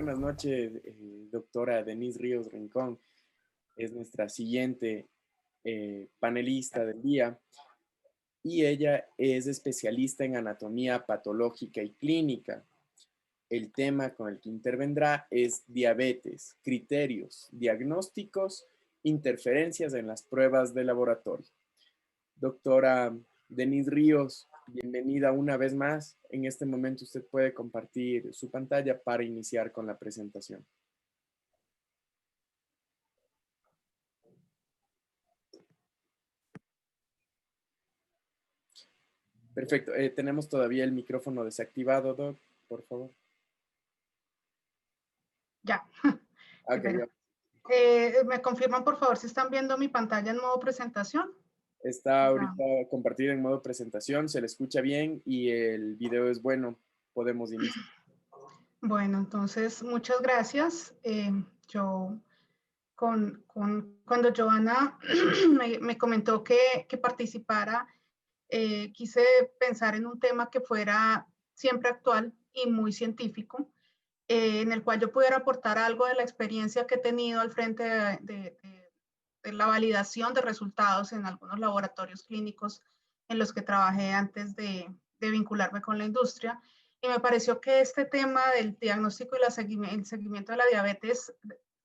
buenas noches, doctora Denise Ríos Rincón. Es nuestra siguiente panelista del día y ella es especialista en anatomía patológica y clínica. El tema con el que intervendrá es diabetes, criterios, diagnósticos, interferencias en las pruebas de laboratorio. Doctora Denise Ríos, bienvenida una vez más. En este momento usted puede compartir su pantalla para iniciar con la presentación. Perfecto. Tenemos todavía el micrófono desactivado, Doc, por favor. Ya. Okay, ya. ¿Me confirman, por favor, si están viendo mi pantalla en modo presentación? Está ahorita compartida en modo presentación, se le escucha bien y el video es bueno. Podemos iniciar. Bueno, entonces, muchas gracias. Cuando Joana me comentó que participara, quise pensar en un tema que fuera siempre actual y muy científico, en el cual yo pudiera aportar algo de la experiencia que he tenido al frente de la validación de resultados en algunos laboratorios clínicos en los que trabajé antes de vincularme con la industria. Y me pareció que este tema del diagnóstico y el seguimiento de la diabetes,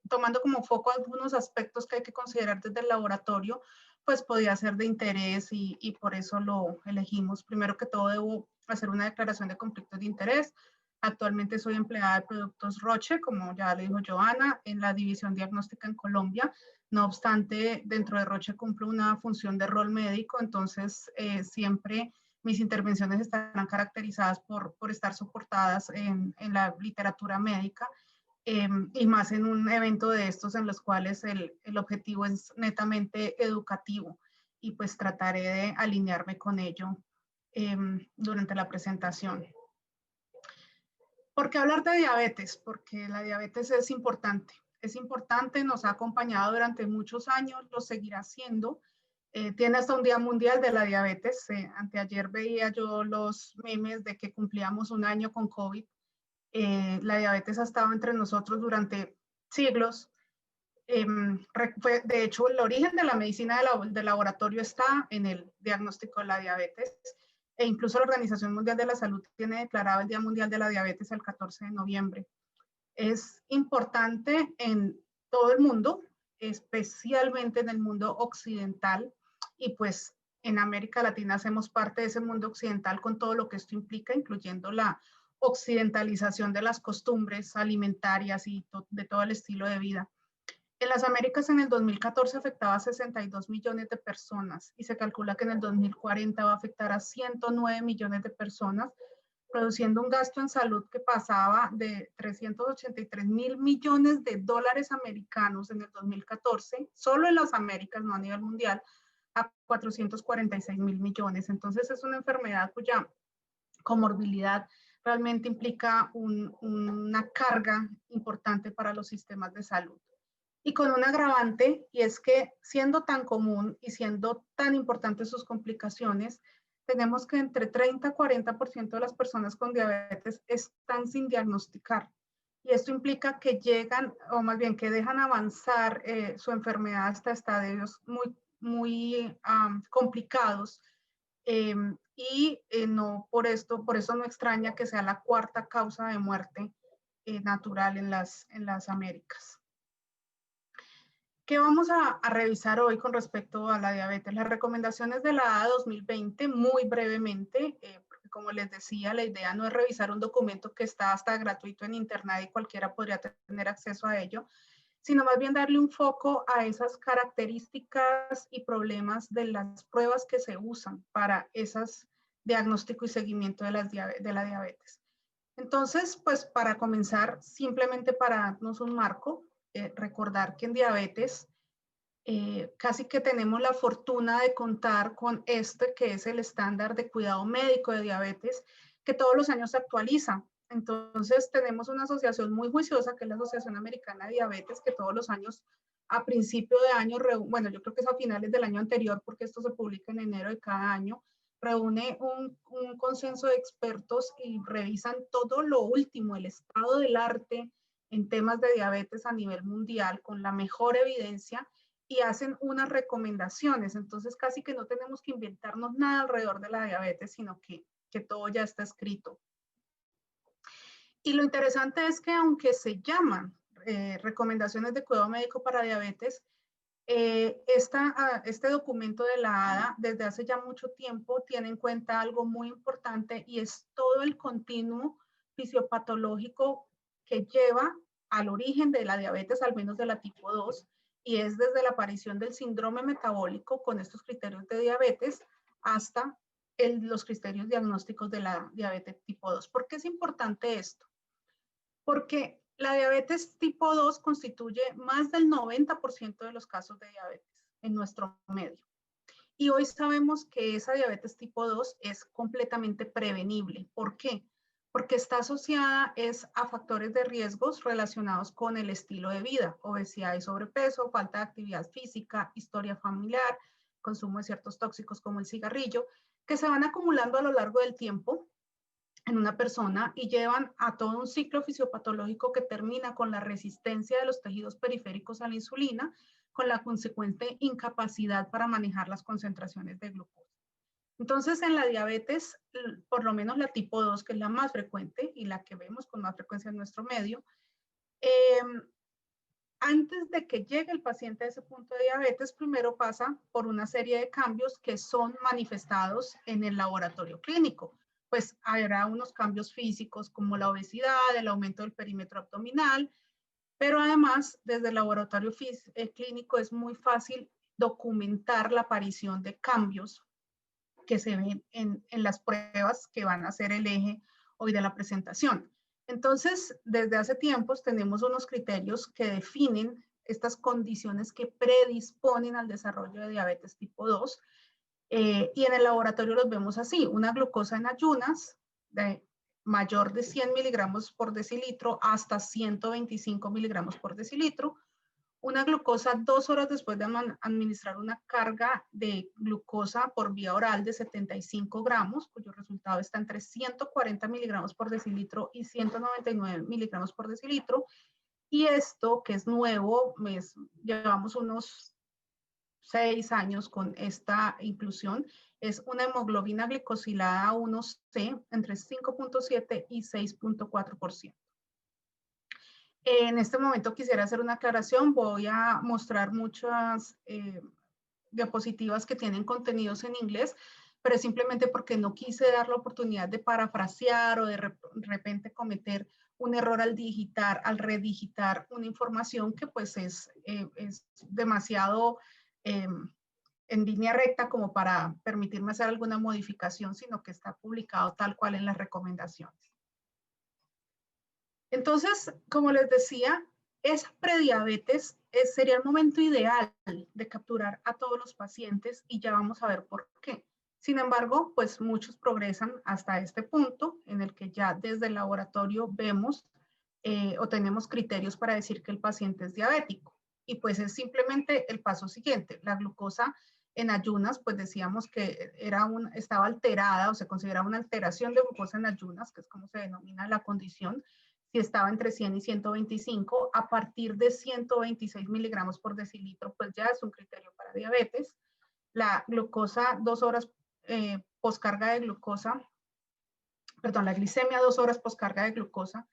tomando como foco algunos aspectos que hay que considerar desde el laboratorio, pues podía ser de interés y por eso lo elegimos. Primero que todo, debo hacer una declaración de conflicto de interés. Actualmente soy empleada de productos Roche, como ya le dijo Joana, en la división diagnóstica en Colombia. No obstante, dentro de Roche cumplo una función de rol médico, entonces siempre mis intervenciones estarán caracterizadas por estar soportadas en la literatura médica y más en un evento de estos en los cuales el objetivo es netamente educativo y pues trataré de alinearme con ello durante la presentación. ¿Por qué hablar de diabetes? Porque la diabetes es importante. Es importante, nos ha acompañado durante muchos años, lo seguirá siendo. Tiene hasta un Día Mundial de la Diabetes. Anteayer veía yo los memes de que cumplíamos un año con COVID. La diabetes ha estado entre nosotros durante siglos. De hecho, el origen de la medicina de laboratorio está en el diagnóstico de la diabetes. E incluso la Organización Mundial de la Salud tiene declarado el Día Mundial de la Diabetes el 14 de noviembre. Es importante en todo el mundo, especialmente en el mundo occidental, y pues en América Latina hacemos parte de ese mundo occidental con todo lo que esto implica, incluyendo la occidentalización de las costumbres alimentarias y de todo el estilo de vida. En las Américas en el 2014 afectaba a 62 millones de personas y se calcula que en el 2040 va a afectar a 109 millones de personas, produciendo un gasto en salud que pasaba de 383 mil millones de dólares americanos en el 2014, solo en las Américas, no a nivel mundial, a 446 mil millones. Entonces es una enfermedad cuya comorbilidad realmente implica una carga importante para los sistemas de salud. Y con un agravante, y es que siendo tan común y siendo tan importantes sus complicaciones, tenemos que entre 30 y 40% de las personas con diabetes están sin diagnosticar. Y esto implica que llegan, o más bien que dejan avanzar su enfermedad hasta estadios muy complicados. No, por eso no extraña que sea la cuarta causa de muerte natural en las Américas. ¿Qué vamos a revisar hoy con respecto a la diabetes? Las recomendaciones de la ADA 2020, muy brevemente, porque como les decía, la idea no es revisar un documento que está hasta gratuito en internet y cualquiera podría tener acceso a ello, sino más bien darle un foco a esas características y problemas de las pruebas que se usan para esos diagnóstico y seguimiento de la diabetes. Entonces, pues para comenzar, simplemente para darnos un marco, recordar que en diabetes casi que tenemos la fortuna de contar con este que es el estándar de cuidado médico de diabetes que todos los años se actualiza. Entonces tenemos una asociación muy juiciosa que es la Asociación Americana de Diabetes que todos los años a principio de año, bueno, yo creo que es a finales del año anterior porque esto se publica en enero de cada año, reúne un consenso de expertos y revisan todo lo último, el estado del arte en temas de diabetes a nivel mundial con la mejor evidencia y hacen unas recomendaciones. Entonces casi que no tenemos que inventarnos nada alrededor de la diabetes, sino que todo ya está escrito. Y lo interesante es que aunque se llaman recomendaciones de cuidado médico para diabetes, este documento de la ADA desde hace ya mucho tiempo tiene en cuenta algo muy importante y es todo el continuo fisiopatológico que lleva al origen de la diabetes, al menos de la tipo 2, y es desde la aparición del síndrome metabólico con estos criterios de diabetes hasta los criterios diagnósticos de la diabetes tipo 2. ¿Por qué es importante esto? Porque la diabetes tipo 2 constituye más del 90% de los casos de diabetes en nuestro medio. Y hoy sabemos que esa diabetes tipo 2 es completamente prevenible. ¿Por qué? Porque está asociada a factores de riesgos relacionados con el estilo de vida, obesidad y sobrepeso, falta de actividad física, historia familiar, consumo de ciertos tóxicos como el cigarrillo, que se van acumulando a lo largo del tiempo en una persona y llevan a todo un ciclo fisiopatológico que termina con la resistencia de los tejidos periféricos a la insulina, con la consecuente incapacidad para manejar las concentraciones de glucosa. Entonces, en la diabetes, por lo menos la tipo 2, que es la más frecuente y la que vemos con más frecuencia en nuestro medio, antes de que llegue el paciente a ese punto de diabetes, primero pasa por una serie de cambios que son manifestados en el laboratorio clínico. Pues habrá unos cambios físicos como la obesidad, el aumento del perímetro abdominal, pero además desde el laboratorio clínico es muy fácil documentar la aparición de cambios que se ven en las pruebas que van a ser el eje hoy de la presentación. Entonces, desde hace tiempos tenemos unos criterios que definen estas condiciones que predisponen al desarrollo de diabetes tipo 2, y en el laboratorio los vemos así: una glucosa en ayunas de mayor de 100 miligramos por decilitro hasta 125 miligramos por decilitro, una glucosa 2 horas después de administrar una carga de glucosa por vía oral de 75 gramos, cuyo resultado está entre 140 miligramos por decilitro y 199 miligramos por decilitro. Y esto, que es nuevo, llevamos unos 6 años con esta inclusión, es una hemoglobina glicosilada 1C entre 5.7 y 6.4%. En este momento quisiera hacer una aclaración. Voy a mostrar muchas diapositivas que tienen contenidos en inglés, pero es simplemente porque no quise dar la oportunidad de parafrasear o de repente cometer un error al digitar, al redigitar una información que pues es demasiado en línea recta como para permitirme hacer alguna modificación, sino que está publicado tal cual en las recomendaciones. Entonces, como les decía, esa prediabetes sería el momento ideal de capturar a todos los pacientes y ya vamos a ver por qué. Sin embargo, pues muchos progresan hasta este punto en el que ya desde el laboratorio vemos o tenemos criterios para decir que el paciente es diabético. Y pues es simplemente el paso siguiente. La glucosa en ayunas, pues decíamos que estaba alterada o se consideraba una alteración de glucosa en ayunas, que es como se denomina la condición. Si estaba entre 100 y 125, a partir de 126 miligramos por decilitro, pues ya es un criterio para diabetes. La glucosa 2 horas poscarga de glucosa, perdón, la glicemia 2 horas poscarga de glucosa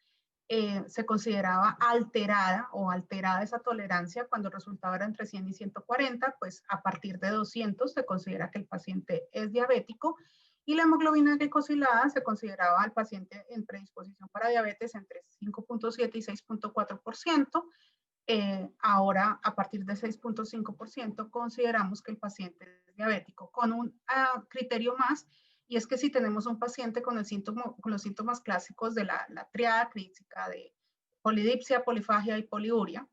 se consideraba alterada o alterada esa tolerancia cuando el resultado era entre 100 y 140, pues a partir de 200 se considera que el paciente es diabético. Y la hemoglobina glicosilada se consideraba al paciente en predisposición para diabetes entre 5.7 y 6.4%. Ahora, a partir de 6.5%, consideramos que el paciente es diabético, con un criterio más, y es que si tenemos un paciente con los síntomas clásicos de la triada clínica de polidipsia, polifagia y poliuria,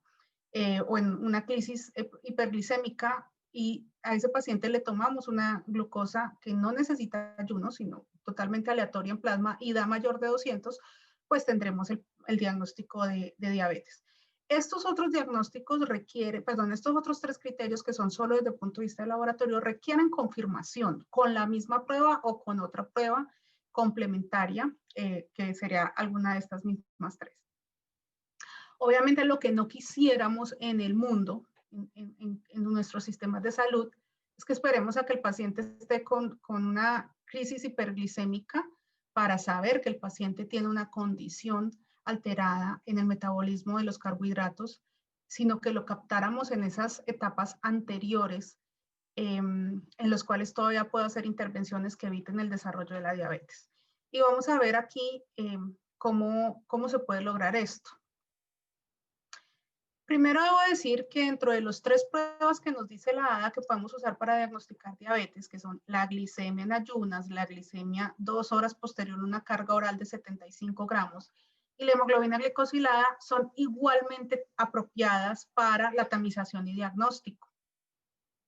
o en una crisis hiperglicémica, y a ese paciente le tomamos una glucosa que no necesita ayuno, sino totalmente aleatoria en plasma y da mayor de 200, pues tendremos el diagnóstico de diabetes. Estos otros diagnósticos estos otros 3 criterios que son solo desde el punto de vista del laboratorio requieren confirmación con la misma prueba o con otra prueba complementaria, que sería alguna de estas mismas 3. Obviamente lo que no quisiéramos en el mundo, en nuestros sistemas de salud, es que esperemos a que el paciente esté con una crisis hiperglicémica para saber que el paciente tiene una condición alterada en el metabolismo de los carbohidratos, sino que lo captáramos en esas etapas anteriores en los cuales todavía puedo hacer intervenciones que eviten el desarrollo de la diabetes. Y vamos a ver aquí cómo se puede lograr esto. Primero debo decir que dentro de los 3 pruebas que nos dice la ADA que podemos usar para diagnosticar diabetes, que son la glicemia en ayunas, la glicemia 2 horas posterior a una carga oral de 75 gramos y la hemoglobina glicosilada, son igualmente apropiadas para la tamización y diagnóstico.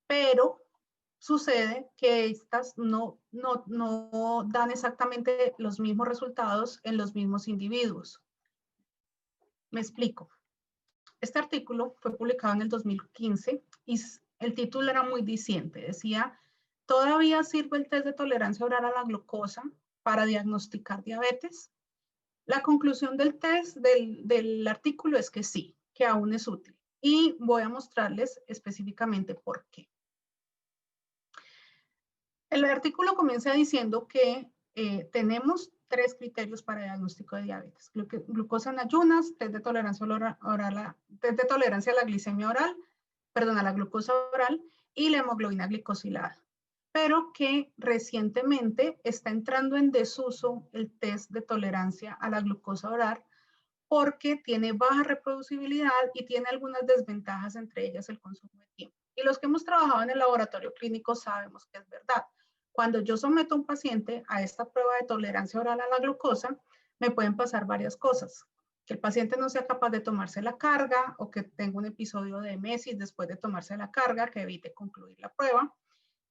Pero sucede que estas no dan exactamente los mismos resultados en los mismos individuos. Me explico. Este artículo fue publicado en el 2015 y el título era muy diciente. Decía, ¿todavía sirve el test de tolerancia oral a la glucosa para diagnosticar diabetes? La conclusión del test del artículo es que sí, que aún es útil. Y voy a mostrarles específicamente por qué. El artículo comienza diciendo que tenemos 3 criterios para diagnóstico de diabetes: glucosa en ayunas, test de tolerancia test de tolerancia a la glicemia oral, perdón, a la glucosa oral, y la hemoglobina glicosilada. Pero que recientemente está entrando en desuso el test de tolerancia a la glucosa oral porque tiene baja reproducibilidad y tiene algunas desventajas, entre ellas el consumo de tiempo. Y los que hemos trabajado en el laboratorio clínico sabemos que es verdad. Cuando yo someto a un paciente a esta prueba de tolerancia oral a la glucosa, me pueden pasar varias cosas. Que el paciente no sea capaz de tomarse la carga o que tenga un episodio de emesis después de tomarse la carga que evite concluir la prueba.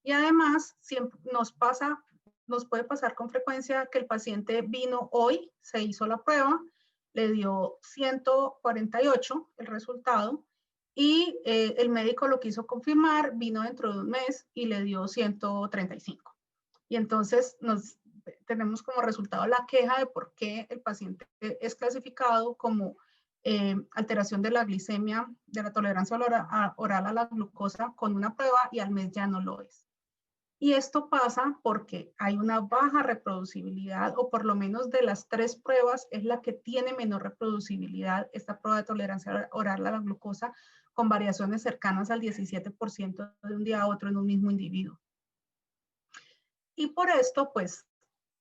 Y además, siempre nos puede pasar con frecuencia que el paciente vino hoy, se hizo la prueba, le dio 148 el resultado y el médico lo quiso confirmar, vino dentro de un mes y le dio 135. Y entonces tenemos como resultado la queja de por qué el paciente es clasificado como alteración de la glicemia, de la tolerancia oral a la glucosa con una prueba y al mes ya no lo es. Y esto pasa porque hay una baja reproducibilidad, o por lo menos de las 3 pruebas es la que tiene menor reproducibilidad, esta prueba de tolerancia oral a la glucosa, con variaciones cercanas al 17% de un día a otro en un mismo individuo. Y por esto, pues,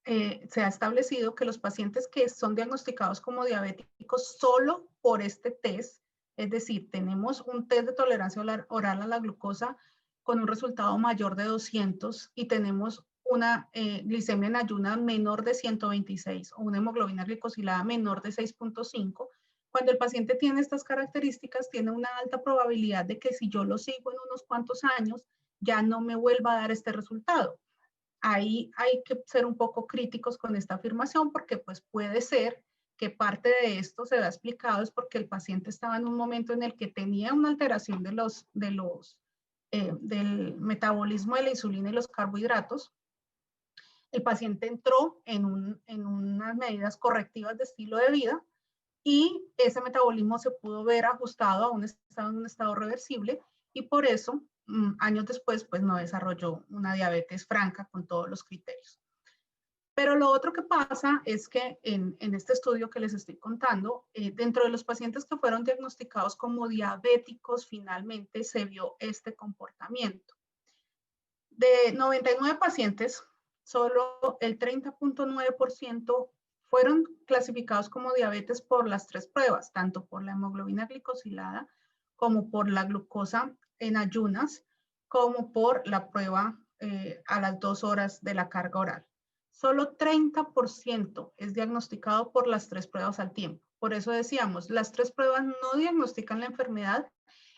se ha establecido que los pacientes que son diagnosticados como diabéticos solo por este test, es decir, tenemos un test de tolerancia oral a la glucosa con un resultado mayor de 200 y tenemos una glicemia en ayunas menor de 126 o una hemoglobina glicosilada menor de 6.5, cuando el paciente tiene estas características, tiene una alta probabilidad de que si yo lo sigo en unos cuantos años, ya no me vuelva a dar este resultado. Ahí hay que ser un poco críticos con esta afirmación porque pues puede ser que parte de esto se ha explicado es porque el paciente estaba en un momento en el que tenía una alteración del metabolismo de la insulina y los carbohidratos. El paciente entró en unas medidas correctivas de estilo de vida y ese metabolismo se pudo ver ajustado a un estado reversible y por eso años después pues no desarrolló una diabetes franca con todos los criterios. Pero lo otro que pasa es que en este estudio que les estoy contando, dentro de los pacientes que fueron diagnosticados como diabéticos, finalmente se vio este comportamiento. De 99 pacientes, solo el 30.9% fueron clasificados como diabetes por las 3 pruebas, tanto por la hemoglobina glicosilada como por la glucosa en ayunas, como por la prueba a las 2 horas de la carga oral. Solo 30% es diagnosticado por las 3 pruebas al tiempo. Por eso decíamos, las 3 pruebas no diagnostican la enfermedad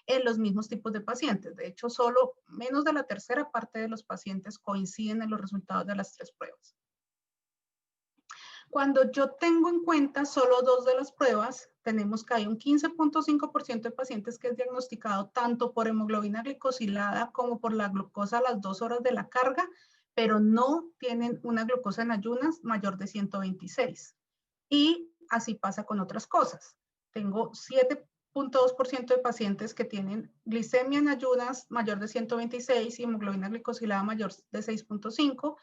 en los mismos tipos de pacientes. De hecho, solo menos de la tercera parte de los pacientes coinciden en los resultados de las 3 pruebas. Cuando yo tengo en cuenta solo 2 de las pruebas, tenemos que hay un 15.5% de pacientes que es diagnosticado tanto por hemoglobina glicosilada como por la glucosa a las 2 horas de la carga, pero no tienen una glucosa en ayunas mayor de 126. Y así pasa con otras cosas. tengo 7.2% de pacientes que tienen glicemia en ayunas mayor de 126 y hemoglobina glicosilada mayor de 6.5,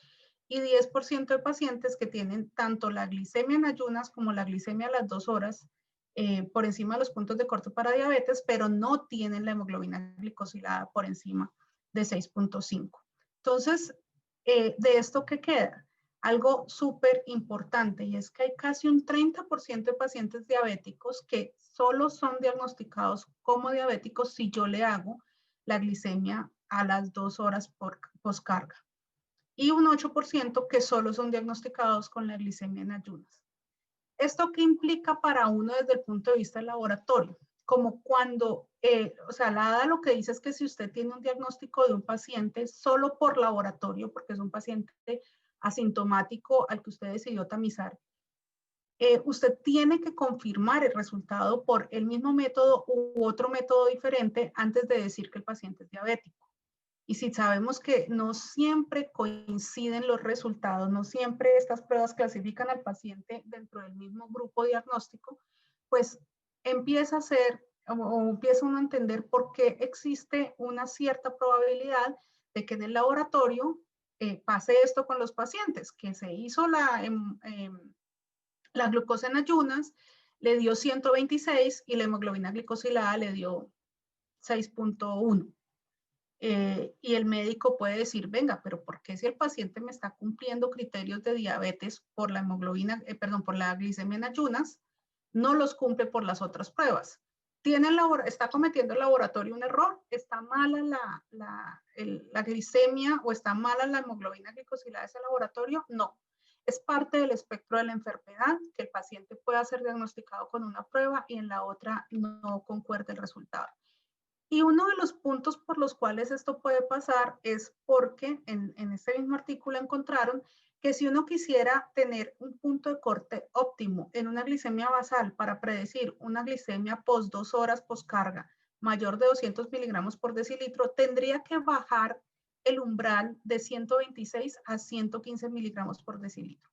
y 10% de pacientes que tienen tanto la glicemia en ayunas como la glicemia a las 2 horas por encima de los puntos de corte para diabetes, pero no tienen la hemoglobina glicosilada por encima de 6.5. Entonces, ¿de esto qué queda? Algo súper importante, y es que hay casi un 30% de pacientes diabéticos que solo son diagnosticados como diabéticos si yo le hago la glicemia a las 2 horas por poscarga, y un 8% que solo son diagnosticados con la glicemia en ayunas. ¿Esto qué implica para uno desde el punto de vista del laboratorio? Como cuando, o sea, la ADA lo que dice es que si usted tiene un diagnóstico de un paciente solo por laboratorio, porque es un paciente asintomático al que usted decidió tamizar, usted tiene que confirmar el resultado por el mismo método u otro método diferente antes de decir que el paciente es diabético. Y si sabemos que no siempre coinciden los resultados, no siempre estas pruebas clasifican al paciente dentro del mismo grupo diagnóstico, pues empieza a ser o empieza uno a entender por qué existe una cierta probabilidad de que en el laboratorio pase esto con los pacientes, que se hizo la glucosa en ayunas, le dio 126 y la hemoglobina glicosilada le dio 6.1. Y el médico puede decir, venga, pero ¿por qué si el paciente me está cumpliendo criterios de diabetes por la hemoglobina, por la glicemia en ayunas, no los cumple por las otras pruebas? ¿Está cometiendo el laboratorio un error? ¿Está mala la glicemia o está mala la hemoglobina glicosilada de ese laboratorio? No. Es parte del espectro de la enfermedad que el paciente pueda ser diagnosticado con una prueba y en la otra no concuerde el resultado. Y uno de los puntos por los cuales esto puede pasar es porque en este mismo artículo encontraron que si uno quisiera tener un punto de corte óptimo en una glicemia basal para predecir una glicemia post 2 horas postcarga mayor de 200 miligramos por decilitro, tendría que bajar el umbral de 126 a 115 miligramos por decilitro.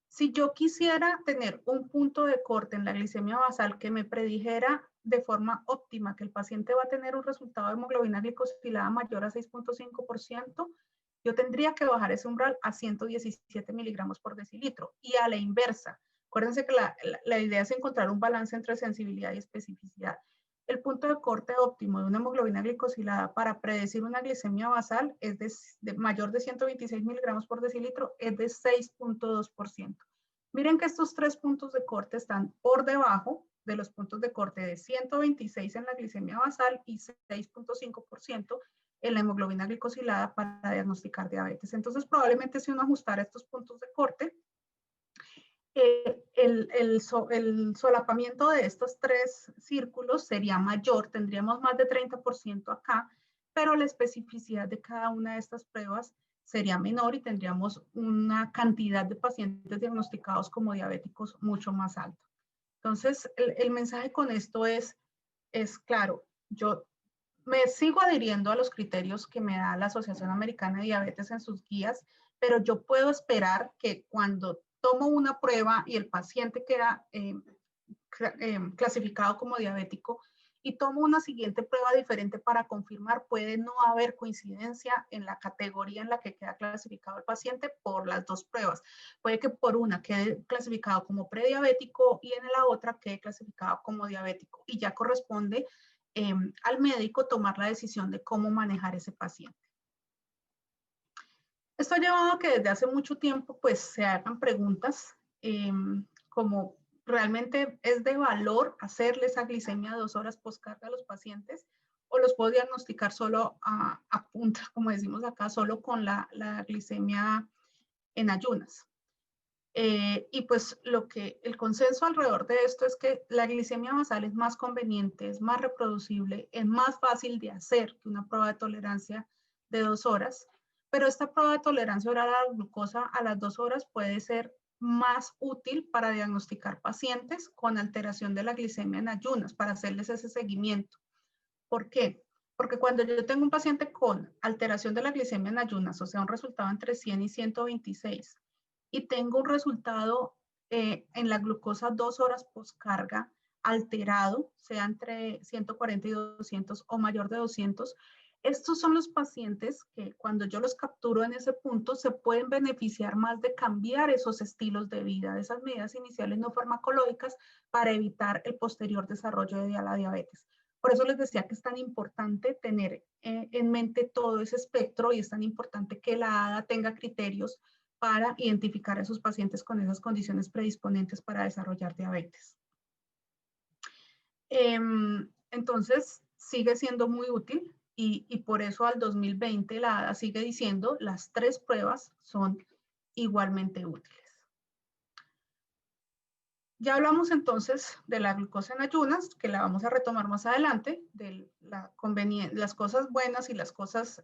Si yo quisiera tener un punto de corte en la glicemia basal que me predijera de forma óptima que el paciente va a tener un resultado de hemoglobina glicosilada mayor a 6.5%, yo tendría que bajar ese umbral a 117 miligramos por decilitro. Y a la inversa, acuérdense que la idea es encontrar un balance entre sensibilidad y especificidad. El punto de corte óptimo de una hemoglobina glicosilada para predecir una glicemia basal es de mayor de 126 miligramos por decilitro, es de 6.2%. Miren que estos 3 puntos de corte están por debajo de los puntos de corte de 126 en la glicemia basal y 6.5% en la hemoglobina glicosilada para diagnosticar diabetes. Entonces, probablemente si uno ajustara estos puntos de corte, el solapamiento de estos 3 círculos sería mayor, tendríamos más de 30% acá, pero la especificidad de cada una de estas pruebas sería menor y tendríamos una cantidad de pacientes diagnosticados como diabéticos mucho más alto. Entonces, el mensaje con esto es claro, yo me sigo adhiriendo a los criterios que me da la Asociación Americana de Diabetes en sus guías, pero yo puedo esperar que cuando tomo una prueba y el paciente queda clasificado como diabético y tomo una siguiente prueba diferente para confirmar, puede no haber coincidencia en la categoría en la que queda clasificado el paciente por las dos pruebas. Puede que por una quede clasificado como prediabético y en la otra quede clasificado como diabético, y ya corresponde al médico tomar la decisión de cómo manejar ese paciente. Esto ha llevado a que desde hace mucho tiempo pues se hagan preguntas como realmente es de valor hacerle esa glicemia 2 horas postcarga a los pacientes, o los puedo diagnosticar solo a punta, como decimos acá, solo con la glicemia en ayunas. Y pues el consenso alrededor de esto es que la glicemia basal es más conveniente, es más reproducible, es más fácil de hacer que una prueba de tolerancia de 2 horas, pero esta prueba de tolerancia oral a la glucosa a las 2 horas puede ser más útil para diagnosticar pacientes con alteración de la glicemia en ayunas, para hacerles ese seguimiento. ¿Por qué? Porque cuando yo tengo un paciente con alteración de la glicemia en ayunas, o sea, un resultado entre 100 y 126, y tengo un resultado en la glucosa 2 horas postcarga alterado, sea entre 140 y 200 o mayor de 200, estos son los pacientes que cuando yo los capturo en ese punto se pueden beneficiar más de cambiar esos estilos de vida, de esas medidas iniciales no farmacológicas para evitar el posterior desarrollo de la diabetes. Por eso les decía que es tan importante tener en mente todo ese espectro y es tan importante que la ADA tenga criterios para identificar a esos pacientes con esas condiciones predisponentes para desarrollar diabetes. Entonces, sigue siendo muy útil y por eso al 2020 la ADA sigue diciendo las 3 pruebas son igualmente útiles. Ya hablamos entonces de la glucosa en ayunas, que la vamos a retomar más adelante, de las cosas buenas y las cosas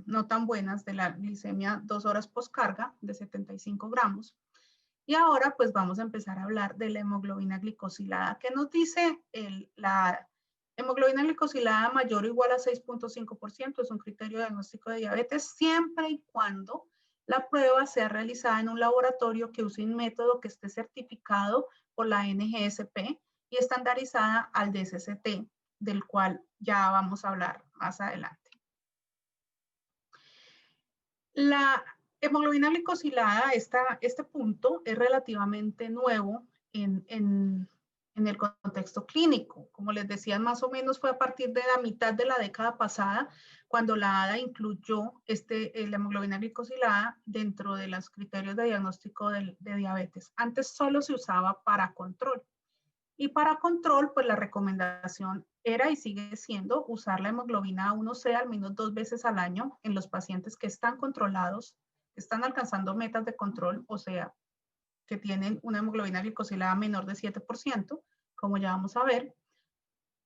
no tan buenas de la glicemia 2 horas postcarga de 75 gramos. Y ahora pues vamos a empezar a hablar de la hemoglobina glicosilada. ¿Qué nos dice la hemoglobina glicosilada mayor o igual a 6.5%? Es un criterio diagnóstico de diabetes siempre y cuando la prueba sea realizada en un laboratorio que use un método que esté certificado por la NGSP y estandarizada al DSST, del cual ya vamos a hablar más adelante. La hemoglobina glicosilada, este punto es relativamente nuevo en el contexto clínico. Como les decía, más o menos fue a partir de la mitad de la década pasada cuando la ADA incluyó la hemoglobina glicosilada dentro de los criterios de diagnóstico de diabetes. Antes solo se usaba para control. Y para control, pues la recomendación era y sigue siendo usar la hemoglobina A1C al menos 2 veces al año en los pacientes que están controlados, que están alcanzando metas de control, o sea, que tienen una hemoglobina glicosilada menor de 7%, como ya vamos a ver,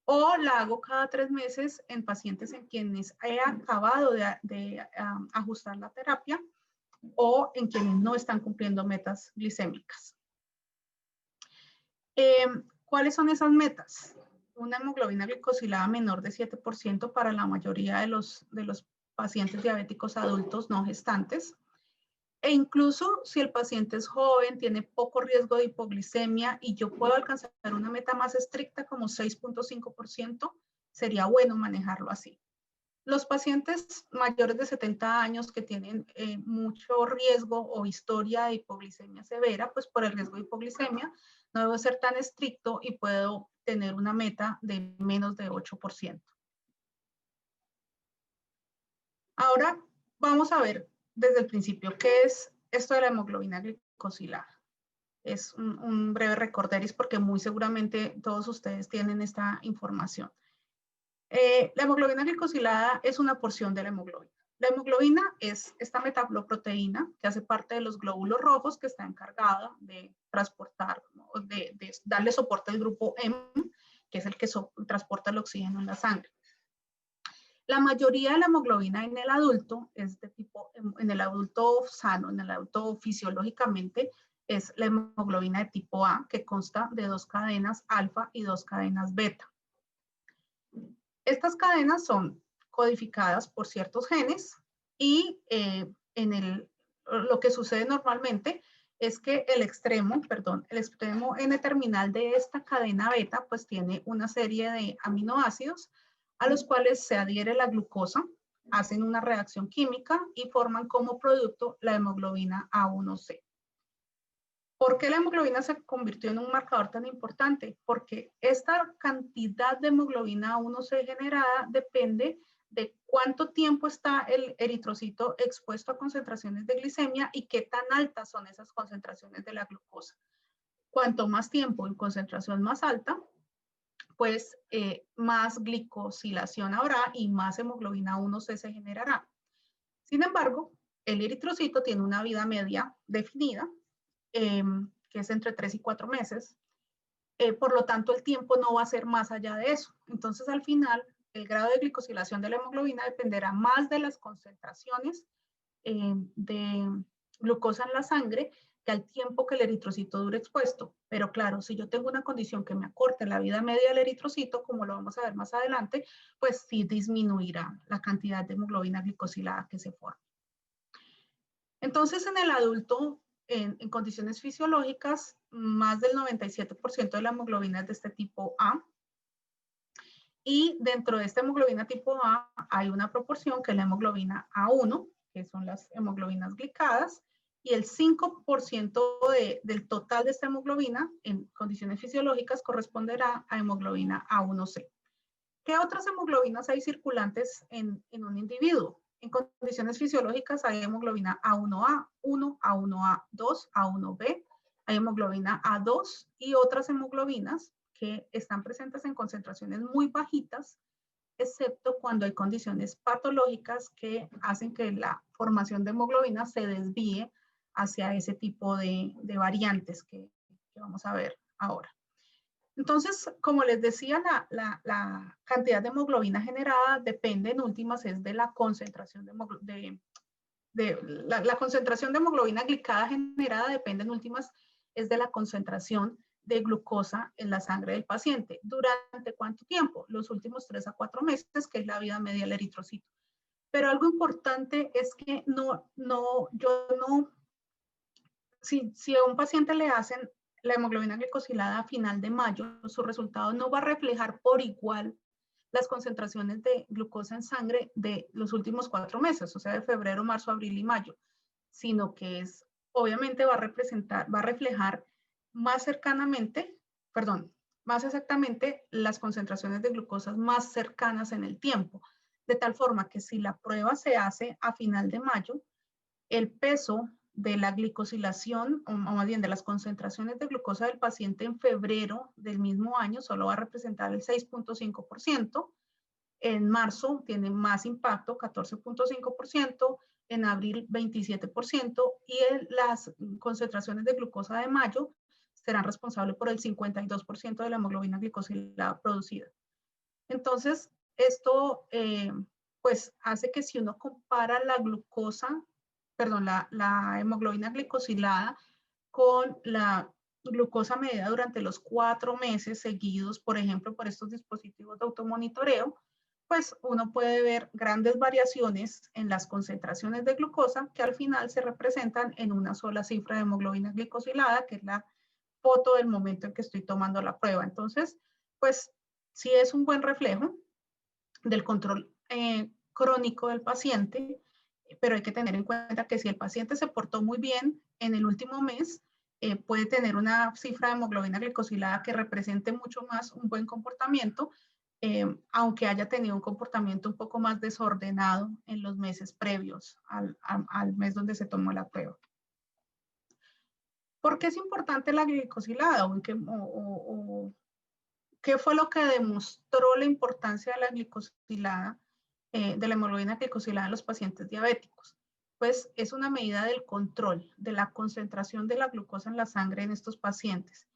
o la hago cada 3 meses en pacientes en quienes he acabado de ajustar la terapia o en quienes no están cumpliendo metas glicémicas. ¿Cuáles son esas metas? Una hemoglobina glicosilada menor de 7% para la mayoría de los pacientes diabéticos adultos no gestantes. E incluso si el paciente es joven, tiene poco riesgo de hipoglicemia y yo puedo alcanzar una meta más estricta como 6.5%, sería bueno manejarlo así. Los pacientes mayores de 70 años que tienen mucho riesgo o historia de hipoglicemia severa, pues por el riesgo de hipoglicemia no debo ser tan estricto y puedo tener una meta de menos de 8%. Ahora vamos a ver desde el principio qué es esto de la hemoglobina glicosilada. Es un breve recorderis porque muy seguramente todos ustedes tienen esta información. La hemoglobina glicosilada es una porción de la hemoglobina. La hemoglobina es esta metabloproteína que hace parte de los glóbulos rojos que está encargada de transportar, ¿no? de darle soporte al grupo M, que es el que transporta el oxígeno en la sangre. La mayoría de la hemoglobina en el adulto es de tipo, en el adulto sano, en el adulto fisiológicamente, es la hemoglobina de tipo A, que consta de 2 cadenas alfa y 2 cadenas beta. Estas cadenas son codificadas por ciertos genes y lo que sucede normalmente es que el extremo N-terminal de esta cadena beta pues tiene una serie de aminoácidos a los cuales se adhiere la glucosa, hacen una reacción química y forman como producto la hemoglobina A1C. ¿Por qué la hemoglobina se convirtió en un marcador tan importante? Porque esta cantidad de hemoglobina A1C generada depende de cuánto tiempo está el eritrocito expuesto a concentraciones de glicemia y qué tan altas son esas concentraciones de la glucosa. Cuanto más tiempo en concentración más alta, pues más glicosilación habrá y más hemoglobina A1C se generará. Sin embargo, el eritrocito tiene una vida media definida, que es entre 3 y 4 meses. Por lo tanto, el tiempo no va a ser más allá de eso. Entonces, al final, el grado de glicosilación de la hemoglobina dependerá más de las concentraciones de glucosa en la sangre que al tiempo que el eritrocito dure expuesto. Pero claro, si yo tengo una condición que me acorte la vida media del eritrocito, como lo vamos a ver más adelante, pues sí disminuirá la cantidad de hemoglobina glicosilada que se forma. Entonces, en el adulto en condiciones fisiológicas, más del 97% de la hemoglobina es de este tipo A. Y dentro de esta hemoglobina tipo A hay una proporción que es la hemoglobina A1, que son las hemoglobinas glicadas, y el 5% del total de esta hemoglobina en condiciones fisiológicas corresponderá a hemoglobina A1C. ¿Qué otras hemoglobinas hay circulantes en un individuo? En condiciones fisiológicas hay hemoglobina A1A1, A1A2, A1B, hay hemoglobina A2 y otras hemoglobinas que están presentes en concentraciones muy bajitas, excepto cuando hay condiciones patológicas que hacen que la formación de hemoglobina se desvíe hacia ese tipo de variantes que vamos a ver ahora. Entonces, como les decía, la cantidad de hemoglobina generada depende en últimas es de la concentración la concentración de hemoglobina glicada generada depende en últimas es de la concentración de glucosa en la sangre del paciente. ¿Durante cuánto tiempo? Los últimos 3 a 4 meses, que es la vida media del eritrocito. Pero algo importante es que si a un paciente le hacen la hemoglobina glicosilada a final de mayo, su resultado no va a reflejar por igual las concentraciones de glucosa en sangre de los últimos 4 meses, o sea, de febrero, marzo, abril y mayo, sino que obviamente va a reflejar más más exactamente las concentraciones de glucosas más cercanas en el tiempo, de tal forma que si la prueba se hace a final de mayo, el peso de la glicosilación, o más bien de las concentraciones de glucosa del paciente en febrero del mismo año solo va a representar el 6.5%, en marzo tiene más impacto, 14.5%, en abril 27%, y las concentraciones de glucosa de mayo serán responsables por el 52% de la hemoglobina glicosilada producida. Entonces, esto pues hace que si uno compara la glucosa, perdón, la hemoglobina glicosilada con la glucosa medida durante los 4 meses seguidos, por ejemplo, por estos dispositivos de automonitoreo, pues uno puede ver grandes variaciones en las concentraciones de glucosa que al final se representan en una sola cifra de hemoglobina glicosilada, que es la foto del momento en que estoy tomando la prueba. Entonces, pues sí es un buen reflejo del control crónico del paciente, pero hay que tener en cuenta que si el paciente se portó muy bien en el último mes, puede tener una cifra de hemoglobina glicosilada que represente mucho más un buen comportamiento, aunque haya tenido un comportamiento un poco más desordenado en los meses previos al mes donde se tomó la prueba. ¿Por qué es importante la glicosilada? ¿Qué fue lo que demostró la importancia de la glicosilada, de la hemoglobina glicosilada en los pacientes diabéticos? Pues es una medida del control de la concentración de la glucosa en la sangre en estos pacientes.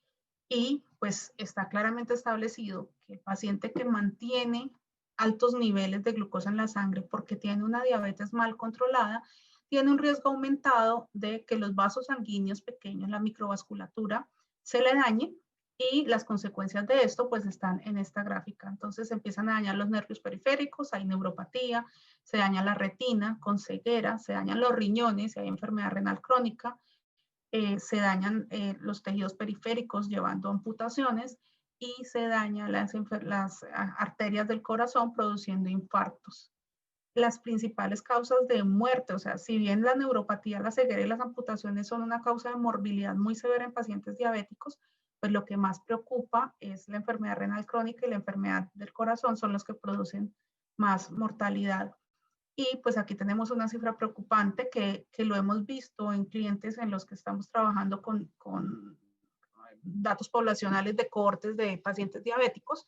Y pues está claramente establecido que el paciente que mantiene altos niveles de glucosa en la sangre porque tiene una diabetes mal controlada, tiene un riesgo aumentado de que los vasos sanguíneos pequeños, la microvasculatura, se le dañe, y las consecuencias de esto pues están en esta gráfica. Entonces empiezan a dañar los nervios periféricos, hay neuropatía, se daña la retina con ceguera, se dañan los riñones, hay enfermedad renal crónica, se dañan los tejidos periféricos llevando a amputaciones, y se dañan las arterias del corazón produciendo infartos. Las principales causas de muerte, o sea, si bien la neuropatía, la ceguera y las amputaciones son una causa de morbilidad muy severa en pacientes diabéticos, pues lo que más preocupa es la enfermedad renal crónica y la enfermedad del corazón, son los que producen más mortalidad. Y pues aquí tenemos una cifra preocupante que lo hemos visto en clientes en los que estamos trabajando con datos poblacionales de cohortes de pacientes diabéticos.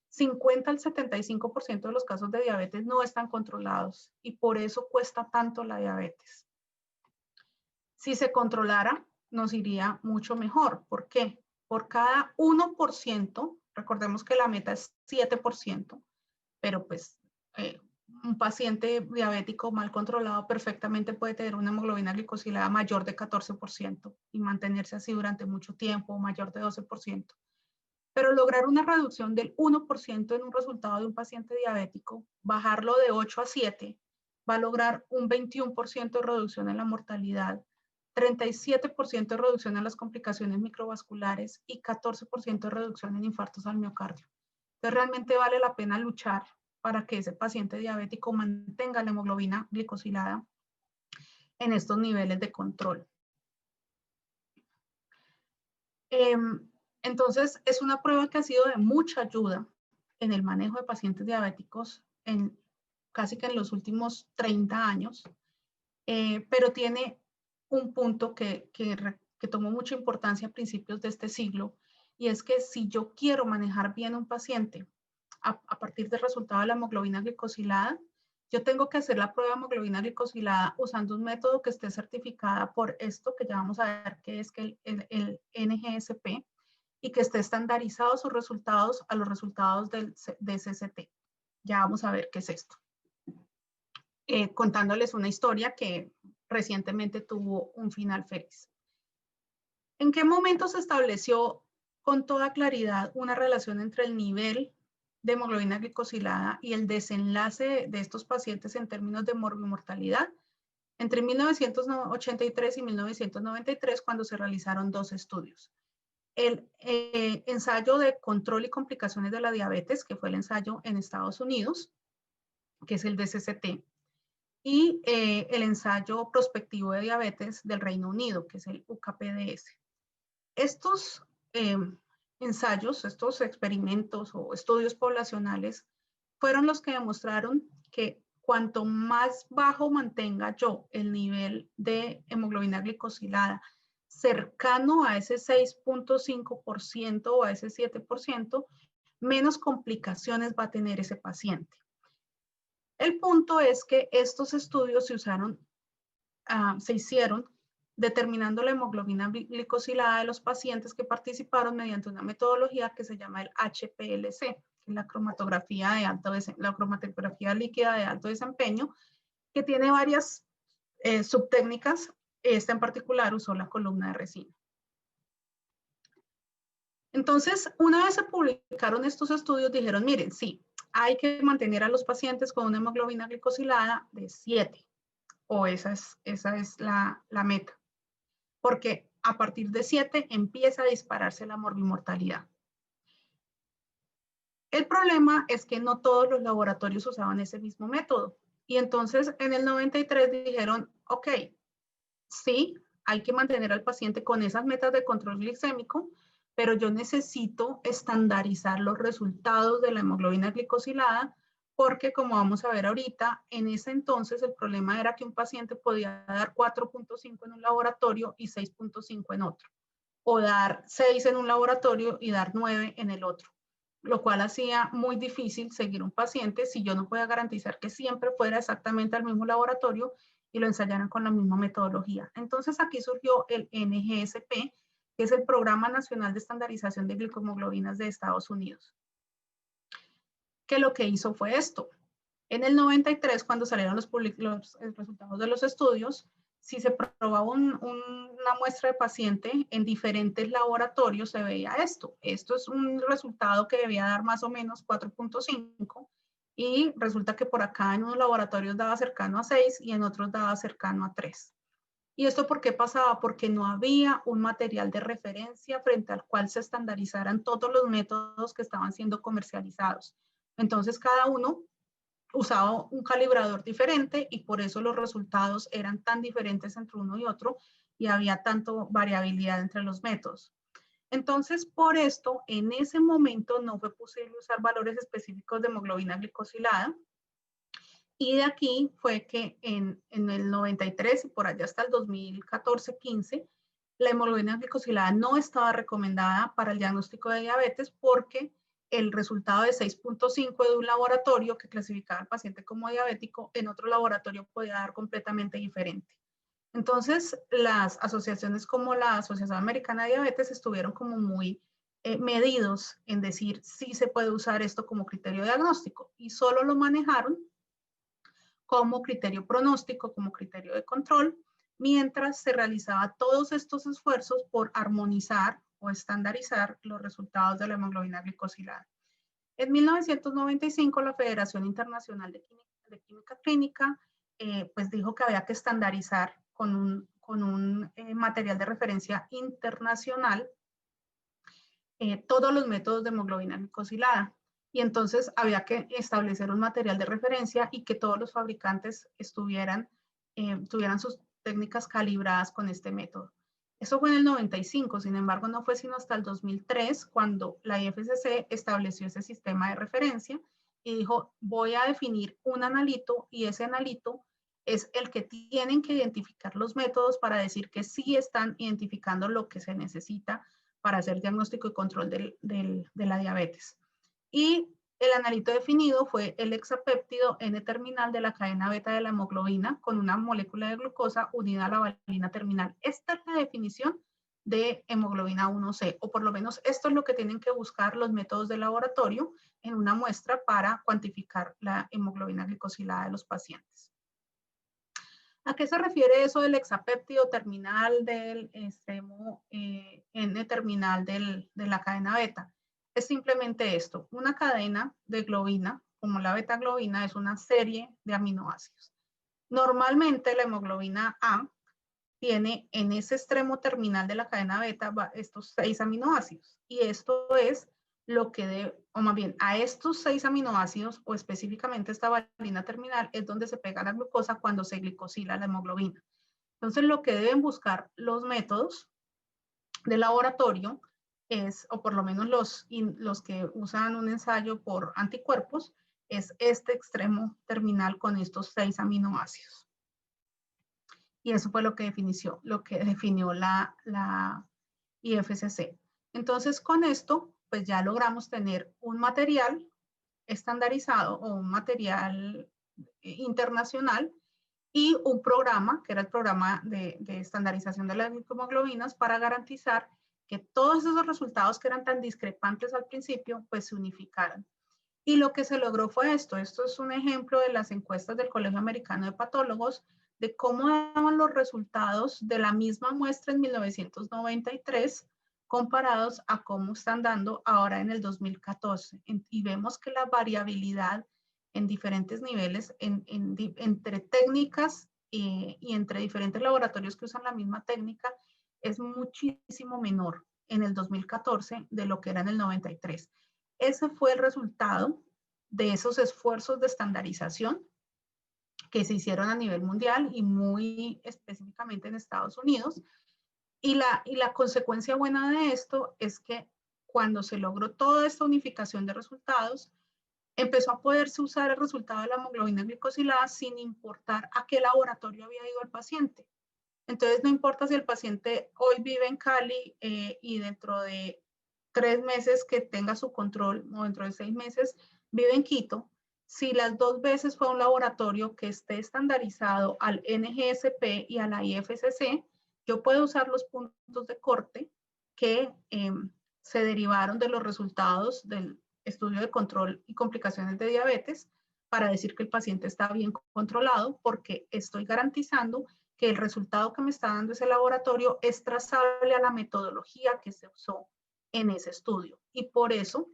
50 al 75% de los casos de diabetes no están controlados y por eso cuesta tanto la diabetes. Si se controlara, nos iría mucho mejor. ¿Por qué? Por cada 1%, recordemos que la meta es 7%, pero pues un paciente diabético mal controlado perfectamente puede tener una hemoglobina glicosilada mayor de 14% y mantenerse así durante mucho tiempo, mayor de 12%. Pero lograr una reducción del 1% en un resultado de un paciente diabético, bajarlo de 8 a 7, va a lograr un 21% de reducción en la mortalidad 37% de reducción en las complicaciones microvasculares y 14% de reducción en infartos al miocardio. Entonces realmente vale la pena luchar para que ese paciente diabético mantenga la hemoglobina glicosilada en estos niveles de control. Entonces, es una prueba que ha sido de mucha ayuda en el manejo de pacientes diabéticos casi que en los últimos 30 años, pero tiene un punto que tomó mucha importancia a principios de este siglo, y es que si yo quiero manejar bien un paciente a partir del resultado de la hemoglobina glicosilada, yo tengo que hacer la prueba de hemoglobina glicosilada usando un método que esté certificada por esto, que ya vamos a ver que es el NGSP, y que esté estandarizado sus resultados a los resultados del CCT. Ya vamos a ver qué es esto. Contándoles una historia que recientemente tuvo un final feliz. ¿En qué momento se estableció con toda claridad una relación entre el nivel de hemoglobina glicosilada y el desenlace de estos pacientes en términos de morbimortalidad? Entre 1983 y 1993, cuando se realizaron 2 estudios. El ensayo de control y complicaciones de la diabetes, que fue el ensayo en Estados Unidos, que es el DCCT, y el ensayo prospectivo de diabetes del Reino Unido, que es el UKPDS. Estos ensayos, estos experimentos o estudios poblacionales fueron los que demostraron que cuanto más bajo mantenga yo el nivel de hemoglobina glicosilada cercano a ese 6.5% o a ese 7%, menos complicaciones va a tener ese paciente. El punto es que estos estudios se hicieron determinando la hemoglobina glicosilada de los pacientes que participaron mediante una metodología que se llama el HPLC, que es la cromatografía líquida de alto desempeño, que tiene varias subtécnicas. Esta en particular usó la columna de resina. Entonces, una vez se publicaron estos estudios, dijeron, miren, sí, hay que mantener a los pacientes con una hemoglobina glicosilada de 7, o esa es la meta, porque a partir de 7 empieza a dispararse la morbimortalidad. El problema es que no todos los laboratorios usaban ese mismo método, y entonces en el 93 dijeron, ok, sí, hay que mantener al paciente con esas metas de control glicémico, pero yo necesito estandarizar los resultados de la hemoglobina glicosilada, porque como vamos a ver ahorita, en ese entonces el problema era que un paciente podía dar 4.5 en un laboratorio y 6.5 en otro, o dar 6 en un laboratorio y dar 9 en el otro, lo cual hacía muy difícil seguir un paciente si yo no podía garantizar que siempre fuera exactamente al mismo laboratorio y lo ensayaran con la misma metodología. Entonces aquí surgió el NGSP, que es el Programa Nacional de Estandarización de Glicoglobinas de Estados Unidos, que lo que hizo fue esto. En el 93, cuando salieron los resultados de los estudios, si se probaba una muestra de paciente en diferentes laboratorios, se veía esto. Esto es un resultado que debía dar más o menos 4.5, y resulta que por acá en unos laboratorios daba cercano a 6 y en otros daba cercano a 3. ¿Y esto por qué pasaba? Porque no había un material de referencia frente al cual se estandarizaran todos los métodos que estaban siendo comercializados. Entonces cada uno usaba un calibrador diferente y por eso los resultados eran tan diferentes entre uno y otro y había tanto variabilidad entre los métodos. Entonces, por esto, en ese momento no fue posible usar valores específicos de hemoglobina glicosilada. Y de aquí fue que en el 93 y por allá hasta el 2014-15, la hemoglobina glicosilada no estaba recomendada para el diagnóstico de diabetes porque el resultado de 6.5 de un laboratorio que clasificaba al paciente como diabético, en otro laboratorio podía dar completamente diferente. Entonces, las asociaciones como la Asociación Americana de Diabetes estuvieron como muy medidos en decir si se puede usar esto como criterio diagnóstico y solo lo manejaron como criterio pronóstico, como criterio de control, mientras se realizaba todos estos esfuerzos por armonizar o estandarizar los resultados de la hemoglobina glicosilada. En 1995, la Federación Internacional de Química Clínica pues dijo que había que estandarizar con material de referencia internacional todos los métodos de hemoglobina glicosilada. Y entonces había que establecer un material de referencia y que todos los fabricantes tuvieran sus técnicas calibradas con este método. Eso fue en el 95, sin embargo, no fue sino hasta el 2003 cuando la IFSC estableció ese sistema de referencia y dijo, voy a definir un analito y ese analito es el que tienen que identificar los métodos para decir que sí están identificando lo que se necesita para hacer diagnóstico y control de la diabetes. Y el analito definido fue el hexapéptido N-terminal de la cadena beta de la hemoglobina con una molécula de glucosa unida a la valina terminal. Esta es la definición de hemoglobina 1C, o por lo menos esto es lo que tienen que buscar los métodos de laboratorio en una muestra para cuantificar la hemoglobina glicosilada de los pacientes. ¿A qué se refiere eso del hexapéptido terminal del extremo N-terminal de la cadena beta? Es simplemente esto, una cadena de globina, como la beta-globina, es una serie de aminoácidos. Normalmente la hemoglobina A tiene en ese extremo terminal de la cadena beta estos 6 aminoácidos. Y esto es lo que debe, o más bien, a estos 6 aminoácidos, o específicamente esta valina terminal, es donde se pega la glucosa cuando se glicosila la hemoglobina. Entonces, lo que deben buscar los métodos de laboratorio es, o por lo menos los que usan un ensayo por anticuerpos, es este extremo terminal con estos 6 aminoácidos. Y eso fue lo que definió la IFSC. Entonces, con esto, pues ya logramos tener un material estandarizado o un material internacional y un programa, que era el programa de estandarización de las glicoglobinas, para garantizar que todos esos resultados que eran tan discrepantes al principio, pues se unificaran. Y lo que se logró fue esto. Esto es un ejemplo de las encuestas del Colegio Americano de Patólogos, de cómo daban los resultados de la misma muestra en 1993 comparados a cómo están dando ahora en el 2014. Y vemos que la variabilidad en diferentes niveles, entre técnicas y entre diferentes laboratorios que usan la misma técnica, es muchísimo menor en el 2014 de lo que era en el 93. Ese fue el resultado de esos esfuerzos de estandarización que se hicieron a nivel mundial y muy específicamente en Estados Unidos. Y la consecuencia buena de esto es que cuando se logró toda esta unificación de resultados, empezó a poderse usar el resultado de la hemoglobina glicosilada sin importar a qué laboratorio había ido el paciente. Entonces, no importa si el paciente hoy vive en Cali y dentro de 3 meses que tenga su control o dentro de 6 meses vive en Quito, si las 2 veces fue a un laboratorio que esté estandarizado al NGSP y a la IFSC, yo puedo usar los puntos de corte que se derivaron de los resultados del estudio de control y complicaciones de diabetes para decir que el paciente está bien controlado porque estoy garantizando que el resultado que me está dando ese laboratorio es trazable a la metodología que se usó en ese estudio. Y por eso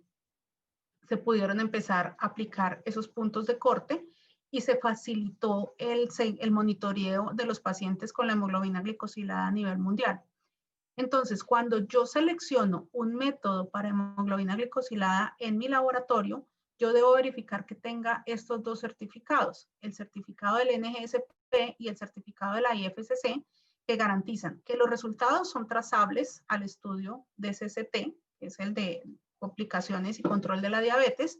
se pudieron empezar a aplicar esos puntos de corte y se facilitó el monitoreo de los pacientes con la hemoglobina glicosilada a nivel mundial. Entonces, cuando yo selecciono un método para hemoglobina glicosilada en mi laboratorio, yo debo verificar que tenga estos 2 certificados, el certificado del NGSP y el certificado de la IFSC, que garantizan que los resultados son trazables al estudio de CCT, que es el de complicaciones y control de la diabetes,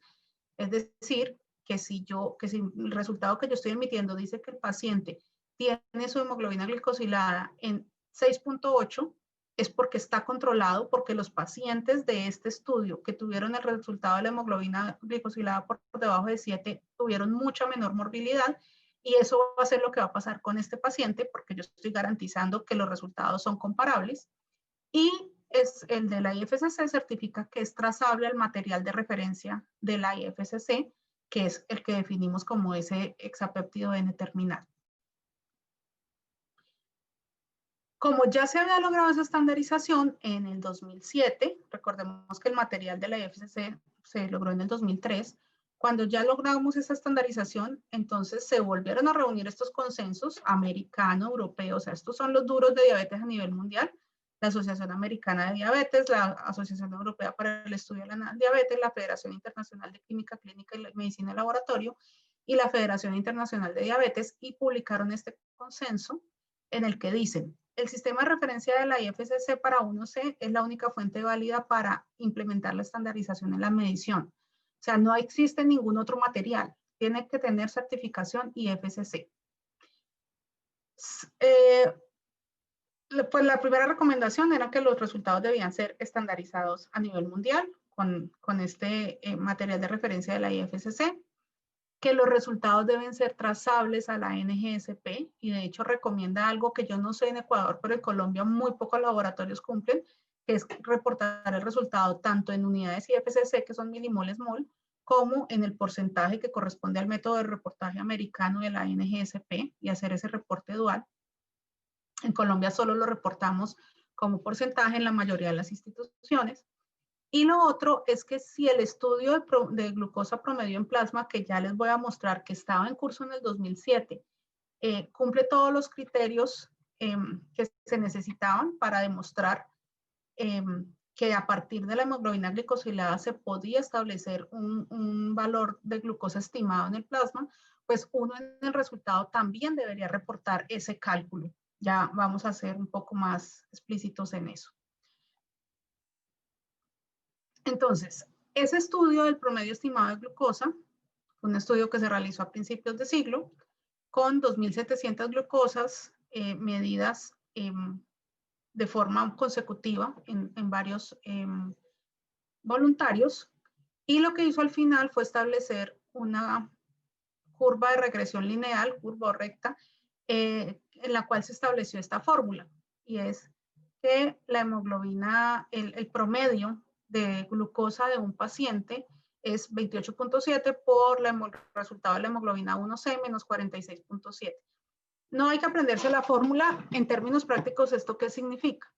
es decir, que si el resultado que yo estoy emitiendo dice que el paciente tiene su hemoglobina glicosilada en 6.8, es porque está controlado, porque los pacientes de este estudio que tuvieron el resultado de la hemoglobina glicosilada por debajo de 7 tuvieron mucha menor morbilidad y eso va a ser lo que va a pasar con este paciente porque yo estoy garantizando que los resultados son comparables y es el de la IFSC certifica que es trazable al material de referencia de la IFSC, que es el que definimos como ese hexapéptido N-terminal. Como ya se había logrado esa estandarización en el 2007, recordemos que el material de la IFSC se logró en el 2003, Cuando ya logramos esa estandarización, entonces se volvieron a reunir estos consensos americano, europeo, o sea, estos son los duros de diabetes a nivel mundial, la Asociación Americana de Diabetes, la Asociación Europea para el Estudio de la Diabetes, la Federación Internacional de Química Clínica y Medicina de Laboratorio y la Federación Internacional de Diabetes, y publicaron este consenso en el que dicen: el sistema de referencia de la IFSC para 1C es la única fuente válida para implementar la estandarización en la medición. O sea, no existe ningún otro material. Tiene que tener certificación IFSC. Pues la primera recomendación era que los resultados debían ser estandarizados a nivel mundial con este material de referencia de la IFSC, que los resultados deben ser trazables a la NGSP, y de hecho recomienda algo que yo no sé en Ecuador, pero en Colombia muy pocos laboratorios cumplen, que es reportar el resultado tanto en unidades IFSC, que son milimoles mol, como en el porcentaje que corresponde al método de reportaje americano de la NGSP, y hacer ese reporte dual. En Colombia solo lo reportamos como porcentaje en la mayoría de las instituciones. Y lo otro es que si el estudio de glucosa promedio en plasma, que ya les voy a mostrar, que estaba en curso en el 2007, cumple todos los criterios que se necesitaban para demostrar que a partir de la hemoglobina glicosilada se podía establecer un valor de glucosa estimado en el plasma, pues uno en el resultado también debería reportar ese cálculo. Ya vamos a ser un poco más explícitos en eso. Entonces, ese estudio del promedio estimado de glucosa, un estudio que se realizó a principios de siglo, con 2.700 glucosas medidas de forma consecutiva en varios voluntarios, y lo que hizo al final fue establecer una curva de regresión lineal, curva o recta, en la cual se estableció esta fórmula, y es que la hemoglobina, el promedio de glucosa de un paciente es 28.7 por el resultado de la hemoglobina 1C menos 46.7. No hay que aprenderse la fórmula. En términos prácticos, ¿esto qué significa?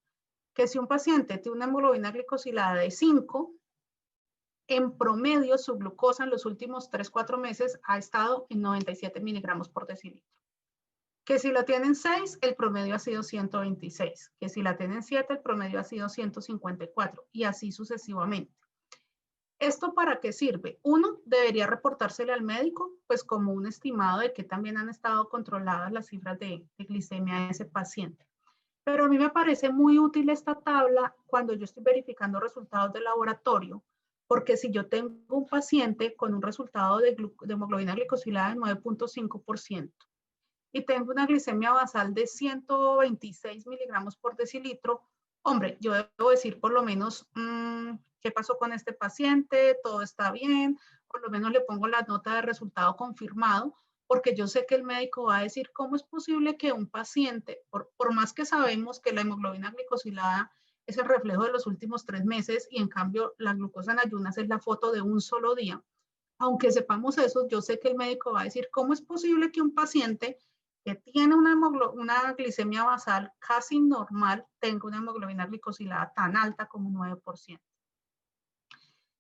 Que si un paciente tiene una hemoglobina glicosilada de 5, en promedio su glucosa en los últimos 3-4 meses ha estado en 97 miligramos por decilitro. Que si la tienen 6, el promedio ha sido 126. Que si la tienen 7, el promedio ha sido 154, y así sucesivamente. ¿Esto para qué sirve? Uno, debería reportársele al médico, pues como un estimado de que también han estado controladas las cifras de glicemia de ese paciente. Pero a mí me parece muy útil esta tabla cuando yo estoy verificando resultados de laboratorio, porque si yo tengo un paciente con un resultado de hemoglobina glicosilada de 9.5% y tengo una glicemia basal de 126 miligramos por decilitro, hombre, yo debo decir por lo menos qué pasó con este paciente, todo está bien, por lo menos le pongo la nota de resultado confirmado, porque yo sé que el médico va a decir: ¿cómo es posible que un paciente, por más que sabemos que la hemoglobina glicosilada es el reflejo de los últimos 3 meses, y en cambio la glucosa en ayunas es la foto de un solo día? Aunque sepamos eso, yo sé que el médico va a decir: ¿cómo es posible que un paciente que tiene una glicemia basal casi normal tenga una hemoglobina glicosilada tan alta como 9%?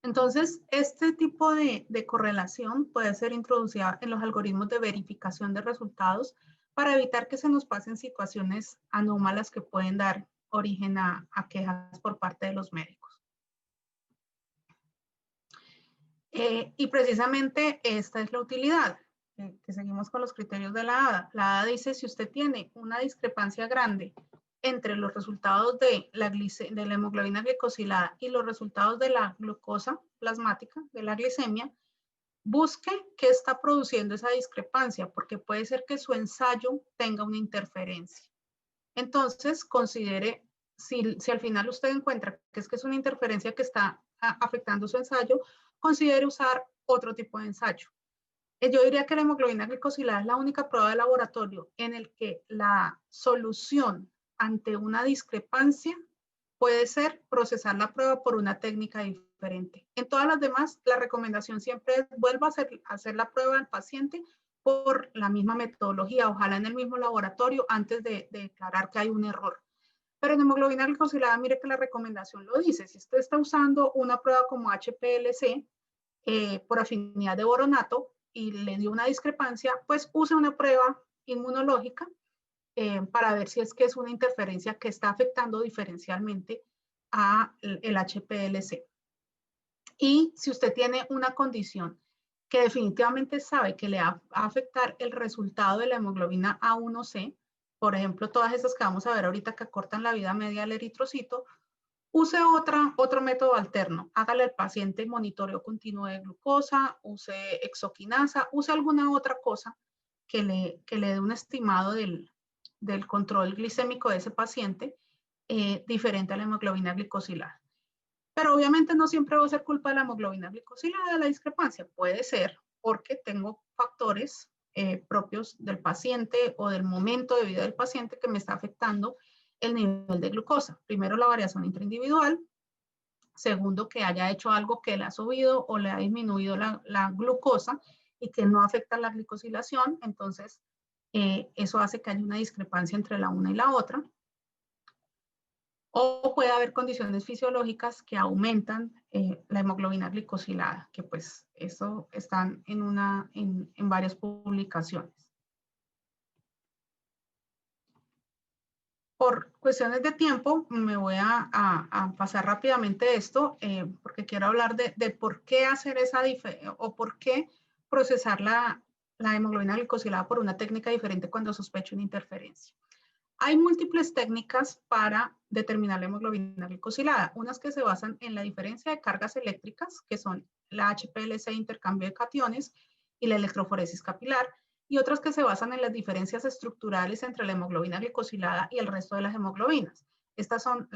Entonces, este tipo de correlación puede ser introducida en los algoritmos de verificación de resultados para evitar que se nos pasen situaciones anómalas que pueden dar origen a quejas por parte de los médicos. Y precisamente esta es la utilidad, que seguimos con los criterios de la ADA. La ADA dice: si usted tiene una discrepancia grande entre los resultados de la hemoglobina glicosilada y los resultados de la glucosa plasmática, de la glicemia, busque qué está produciendo esa discrepancia, porque puede ser que su ensayo tenga una interferencia. Entonces, considere, si al final usted encuentra que es una interferencia que está afectando su ensayo, considere usar otro tipo de ensayo. Yo diría que la hemoglobina glicosilada es la única prueba de laboratorio en el que la solución ante una discrepancia puede ser procesar la prueba por una técnica diferente. En todas las demás, la recomendación siempre es: vuelva a hacer la prueba al paciente por la misma metodología, ojalá en el mismo laboratorio, antes de declarar que hay un error. Pero en hemoglobina glicosilada, mire que la recomendación lo dice: si usted está usando una prueba como HPLC, por afinidad de boronato y le dio una discrepancia, pues use una prueba inmunológica para ver si es que es una interferencia que está afectando diferencialmente a el HPLC. Y si usted tiene una condición que definitivamente sabe que le va a afectar el resultado de la hemoglobina A1C, por ejemplo, todas esas que vamos a ver ahorita que acortan la vida media del eritrocito, use otro método alterno. Hágale al paciente monitoreo continuo de glucosa, use exoquinasa, use alguna otra cosa que le dé un estimado del control glicémico de ese paciente diferente a la hemoglobina glicosilada. Pero obviamente no siempre va a ser culpa de la hemoglobina glicosilada la discrepancia. Puede ser porque tengo factores propios del paciente o del momento de vida del paciente que me está afectando el nivel de glucosa. Primero, la variación intraindividual. Segundo, que haya hecho algo que le ha subido o le ha disminuido la glucosa y que no afecta la glicosilación. Entonces, eso hace que haya una discrepancia entre la una y la otra. O puede haber condiciones fisiológicas que aumentan la hemoglobina glicosilada, que pues eso están en varias publicaciones. Por cuestiones de tiempo, me voy a pasar rápidamente esto, porque quiero hablar de por qué hacer esa diferencia o por qué procesar la hemoglobina glicosilada por una técnica diferente cuando sospecho una interferencia. Hay múltiples técnicas para determinar la hemoglobina glicosilada, unas que se basan en la diferencia de cargas eléctricas, que son la HPLC, intercambio de cationes, y la electroforesis capilar, y otras que se basan en las diferencias estructurales entre la hemoglobina glicosilada y el resto de las hemoglobinas. Estas son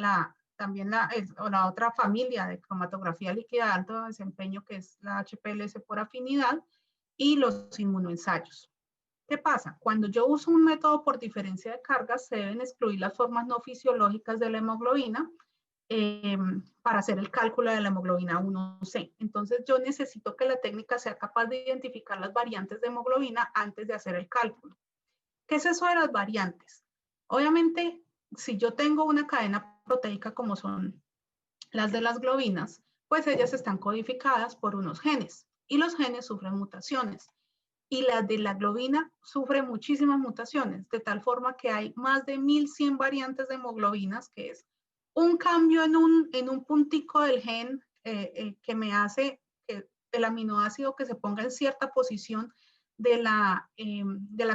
también la otra familia de cromatografía líquida de alto desempeño, que es la HPLC por afinidad, y los inmunoensayos. ¿Qué pasa? Cuando yo uso un método por diferencia de cargas, se deben excluir las formas no fisiológicas de la hemoglobina para hacer el cálculo de la hemoglobina 1C. Entonces, yo necesito que la técnica sea capaz de identificar las variantes de hemoglobina antes de hacer el cálculo. ¿Qué es eso de las variantes? Obviamente, si yo tengo una cadena proteica como son las de las globinas, pues ellas están codificadas por unos genes y los genes sufren mutaciones. Y la de la globina sufre muchísimas mutaciones, de tal forma que hay más de 1100 variantes de hemoglobinas, que es un cambio en un puntico del gen que me hace que el aminoácido que se ponga en cierta posición de la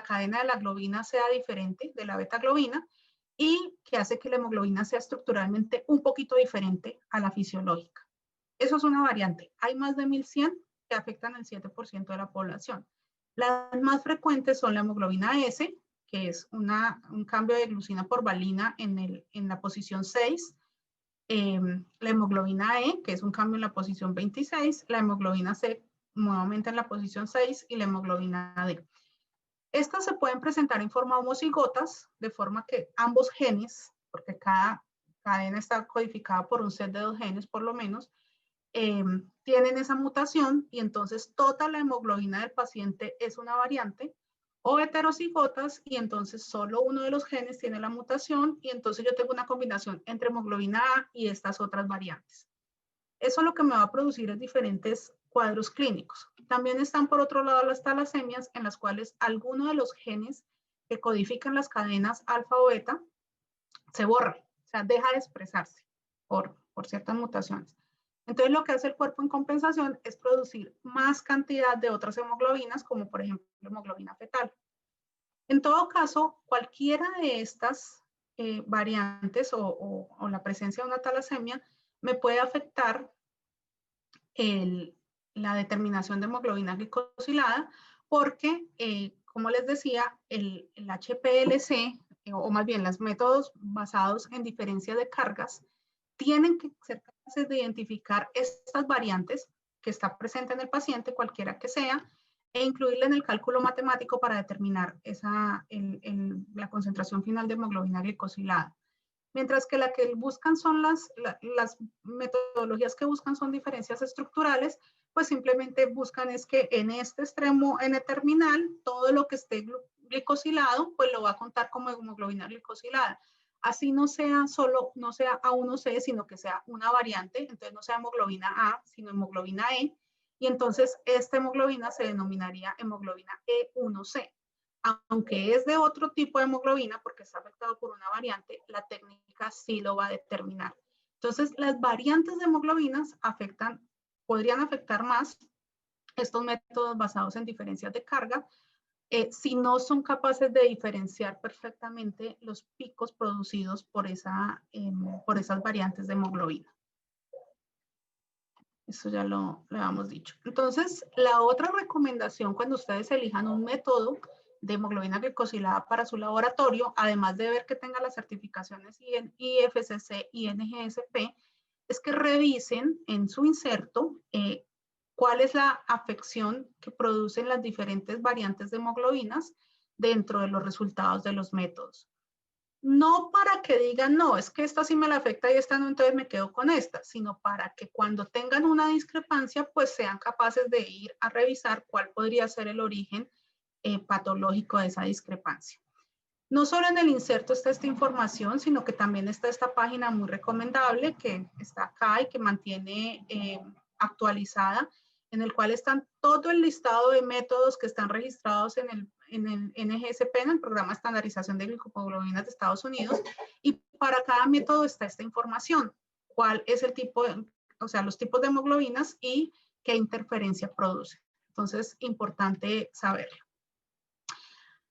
cadena de la globina sea diferente, de la beta globina, y que hace que la hemoglobina sea estructuralmente un poquito diferente a la fisiológica. Eso es una variante. Hay más de 1100 que afectan al 7% de la población. Las más frecuentes son la hemoglobina S, que es un cambio de glucina por valina en la posición 6, la hemoglobina E, que es un cambio en la posición 26, la hemoglobina C nuevamente en la posición 6 y la hemoglobina D. Estas se pueden presentar en forma homocigotas, de forma que ambos genes, porque cada cadena está codificada por un set de 2 genes por lo menos, tienen esa mutación y entonces toda la hemoglobina del paciente es una variante, o heterocigotas y entonces solo uno de los genes tiene la mutación y entonces yo tengo una combinación entre hemoglobina A y estas otras variantes. Eso lo que me va a producir es diferentes cuadros clínicos. También están por otro lado las talasemias en las cuales alguno de los genes que codifican las cadenas alfa o beta se borra, o sea, deja de expresarse por ciertas mutaciones. Entonces, lo que hace el cuerpo en compensación es producir más cantidad de otras hemoglobinas, como por ejemplo la hemoglobina fetal. En todo caso, cualquiera de estas variantes o la presencia de una talasemia me puede afectar la determinación de hemoglobina glicosilada porque, como les decía, el HPLC, o más bien los métodos basados en diferencia de cargas, tienen que ser capaces de identificar estas variantes que está presente en el paciente, cualquiera que sea, e incluirla en el cálculo matemático para determinar la concentración final de hemoglobina glicosilada. Mientras que la que buscan son las metodologías que buscan son diferencias estructurales, pues simplemente buscan es que en este extremo N-terminal, todo lo que esté glicosilado, pues lo va a contar como hemoglobina glicosilada. Así no sea A1C, sino que sea una variante, entonces no sea hemoglobina A, sino hemoglobina E, y entonces esta hemoglobina se denominaría hemoglobina E1C. Aunque es de otro tipo de hemoglobina porque está afectado por una variante, la técnica sí lo va a determinar. Entonces, las variantes de hemoglobinas podrían afectar más estos métodos basados en diferencias de carga, si no son capaces de diferenciar perfectamente los picos producidos por esas variantes de hemoglobina. Eso ya lo habíamos dicho. Entonces, la otra recomendación cuando ustedes elijan un método de hemoglobina glicosilada para su laboratorio, además de ver que tenga las certificaciones IFCC y NGSP, es que revisen en su inserto cuál es la afección que producen las diferentes variantes de hemoglobinas dentro de los resultados de los métodos. No para que digan, no, es que esta sí me la afecta y esta no, entonces me quedo con esta, sino para que cuando tengan una discrepancia, pues sean capaces de ir a revisar cuál podría ser el origen patológico de esa discrepancia. No solo en el inserto está esta información, sino que también está esta página muy recomendable que está acá y que mantiene actualizada, en el cual están todo el listado de métodos que están registrados en el NGSP, en el Programa de Estandarización de Glicoglobulinas de Estados Unidos, y para cada método está esta información, cuál es el tipo, o sea, los tipos de hemoglobinas y qué interferencia produce. Entonces, importante saberlo.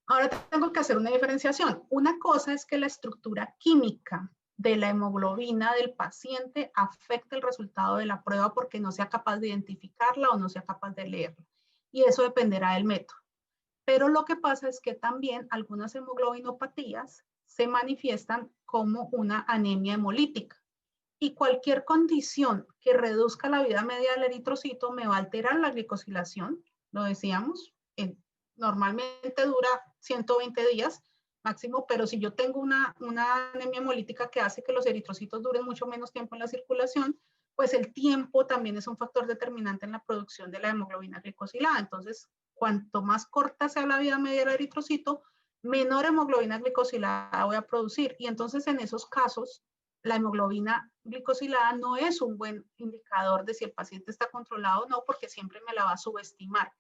Ahora tengo que hacer una diferenciación. Una cosa es que la estructura química de la hemoglobina del paciente afecte el resultado de la prueba porque no sea capaz de identificarla o no sea capaz de leerla. Y eso dependerá del método. Pero lo que pasa es que también algunas hemoglobinopatías se manifiestan como una anemia hemolítica. Y cualquier condición que reduzca la vida media del eritrocito me va a alterar la glicosilación, lo decíamos, normalmente dura 120 días máximo, pero si yo tengo una anemia hemolítica que hace que los eritrocitos duren mucho menos tiempo en la circulación, pues el tiempo también es un factor determinante en la producción de la hemoglobina glicosilada. Entonces, cuanto más corta sea la vida media del eritrocito, menor hemoglobina glicosilada voy a producir. Y entonces en esos casos, la hemoglobina glicosilada no es un buen indicador de si el paciente está controlado o no, porque siempre me la va a subestimar.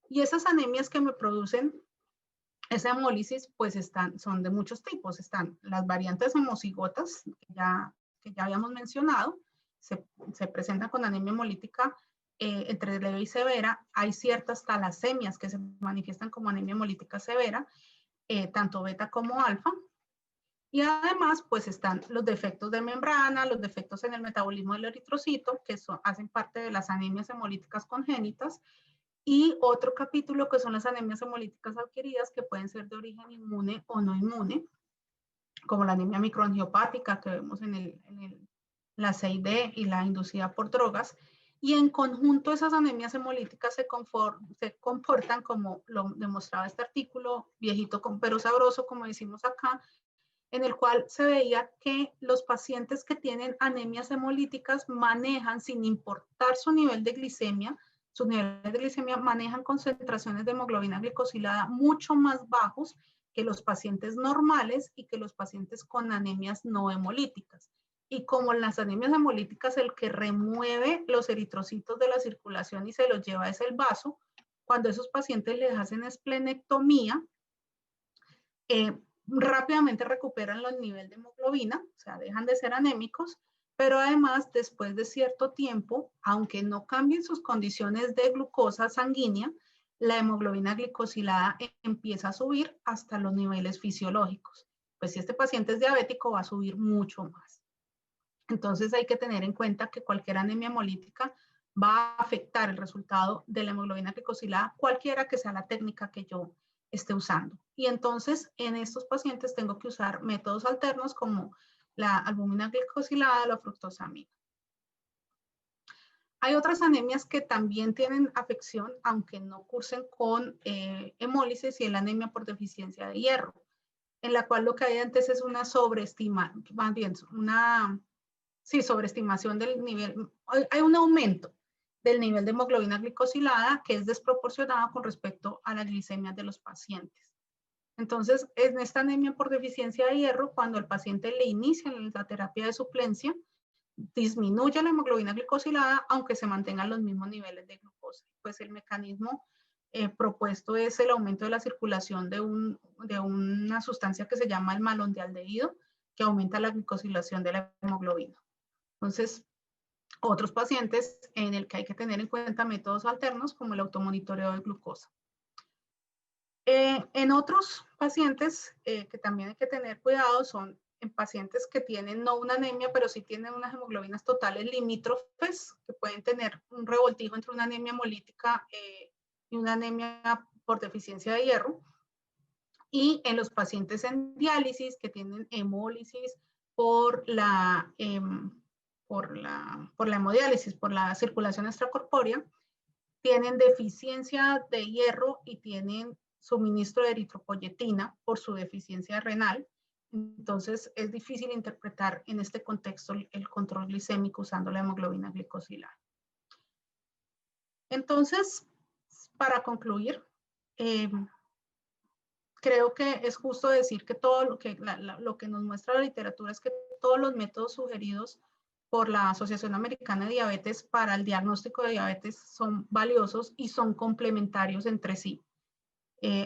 Y esas anemias que me producen esa hemólisis, pues son de muchos tipos. Están las variantes homocigotas, que ya habíamos mencionado, se presentan con anemia hemolítica entre leve y severa. Hay ciertas talasemias que se manifiestan como anemia hemolítica severa, tanto beta como alfa. Y además, pues están los defectos de membrana, los defectos en el metabolismo del eritrocito, que hacen parte de las anemias hemolíticas congénitas, y otro capítulo que son las anemias hemolíticas adquiridas, que pueden ser de origen inmune o no inmune, como la anemia microangiopática que vemos en la CID y la inducida por drogas. Y en conjunto esas anemias hemolíticas se comportan como lo demostraba este artículo, viejito pero sabroso, como decimos acá, en el cual se veía que los pacientes que tienen anemias hemolíticas manejan, sin importar su nivel de glicemia, sus niveles de glicemia manejan concentraciones de hemoglobina glicosilada mucho más bajos que los pacientes normales y que los pacientes con anemias no hemolíticas. Y como en las anemias hemolíticas el que remueve los eritrocitos de la circulación y se los lleva es el vaso, cuando esos pacientes les hacen esplenectomía, rápidamente recuperan los niveles de hemoglobina, o sea, dejan de ser anémicos, pero además, después de cierto tiempo, aunque no cambien sus condiciones de glucosa sanguínea, la hemoglobina glicosilada empieza a subir hasta los niveles fisiológicos. Pues si este paciente es diabético, va a subir mucho más. Entonces hay que tener en cuenta que cualquier anemia hemolítica va a afectar el resultado de la hemoglobina glicosilada, cualquiera que sea la técnica que yo esté usando. Y entonces en estos pacientes tengo que usar métodos alternos como la albúmina glicosilada, la fructosamina. Hay otras anemias que también tienen afección, aunque no cursen con hemólisis, y es la anemia por deficiencia de hierro, en la cual lo que hay antes es una sobreestimación del nivel, hay un aumento del nivel de hemoglobina glicosilada que es desproporcionado con respecto a la glicemia de los pacientes. Entonces, en esta anemia por deficiencia de hierro, cuando el paciente le inicia la terapia de suplencia, disminuye la hemoglobina glicosilada, aunque se mantengan los mismos niveles de glucosa pues el mecanismo propuesto es el aumento de la circulación de una sustancia que se llama el malondialdehído, que aumenta la glicosilación de la hemoglobina. Entonces, otros pacientes en el que hay que tener en cuenta métodos alternos como el automonitoreo de glucosa. En otros pacientes que también hay que tener cuidado son en pacientes que tienen no una anemia, pero sí tienen unas hemoglobinas totales limítrofes, que pueden tener un revoltijo entre una anemia hemolítica y una anemia por deficiencia de hierro. Y en los pacientes en diálisis que tienen hemólisis por la hemodiálisis, por la circulación extracorpórea, tienen deficiencia de hierro y tienen suministro de eritropoyetina por su deficiencia renal. Entonces es difícil interpretar en este contexto el control glicémico usando la hemoglobina glicosilada. Entonces, para concluir, creo que es justo decir que todo lo que nos muestra la literatura es que todos los métodos sugeridos por la Asociación Americana de Diabetes para el diagnóstico de diabetes son valiosos y son complementarios entre sí,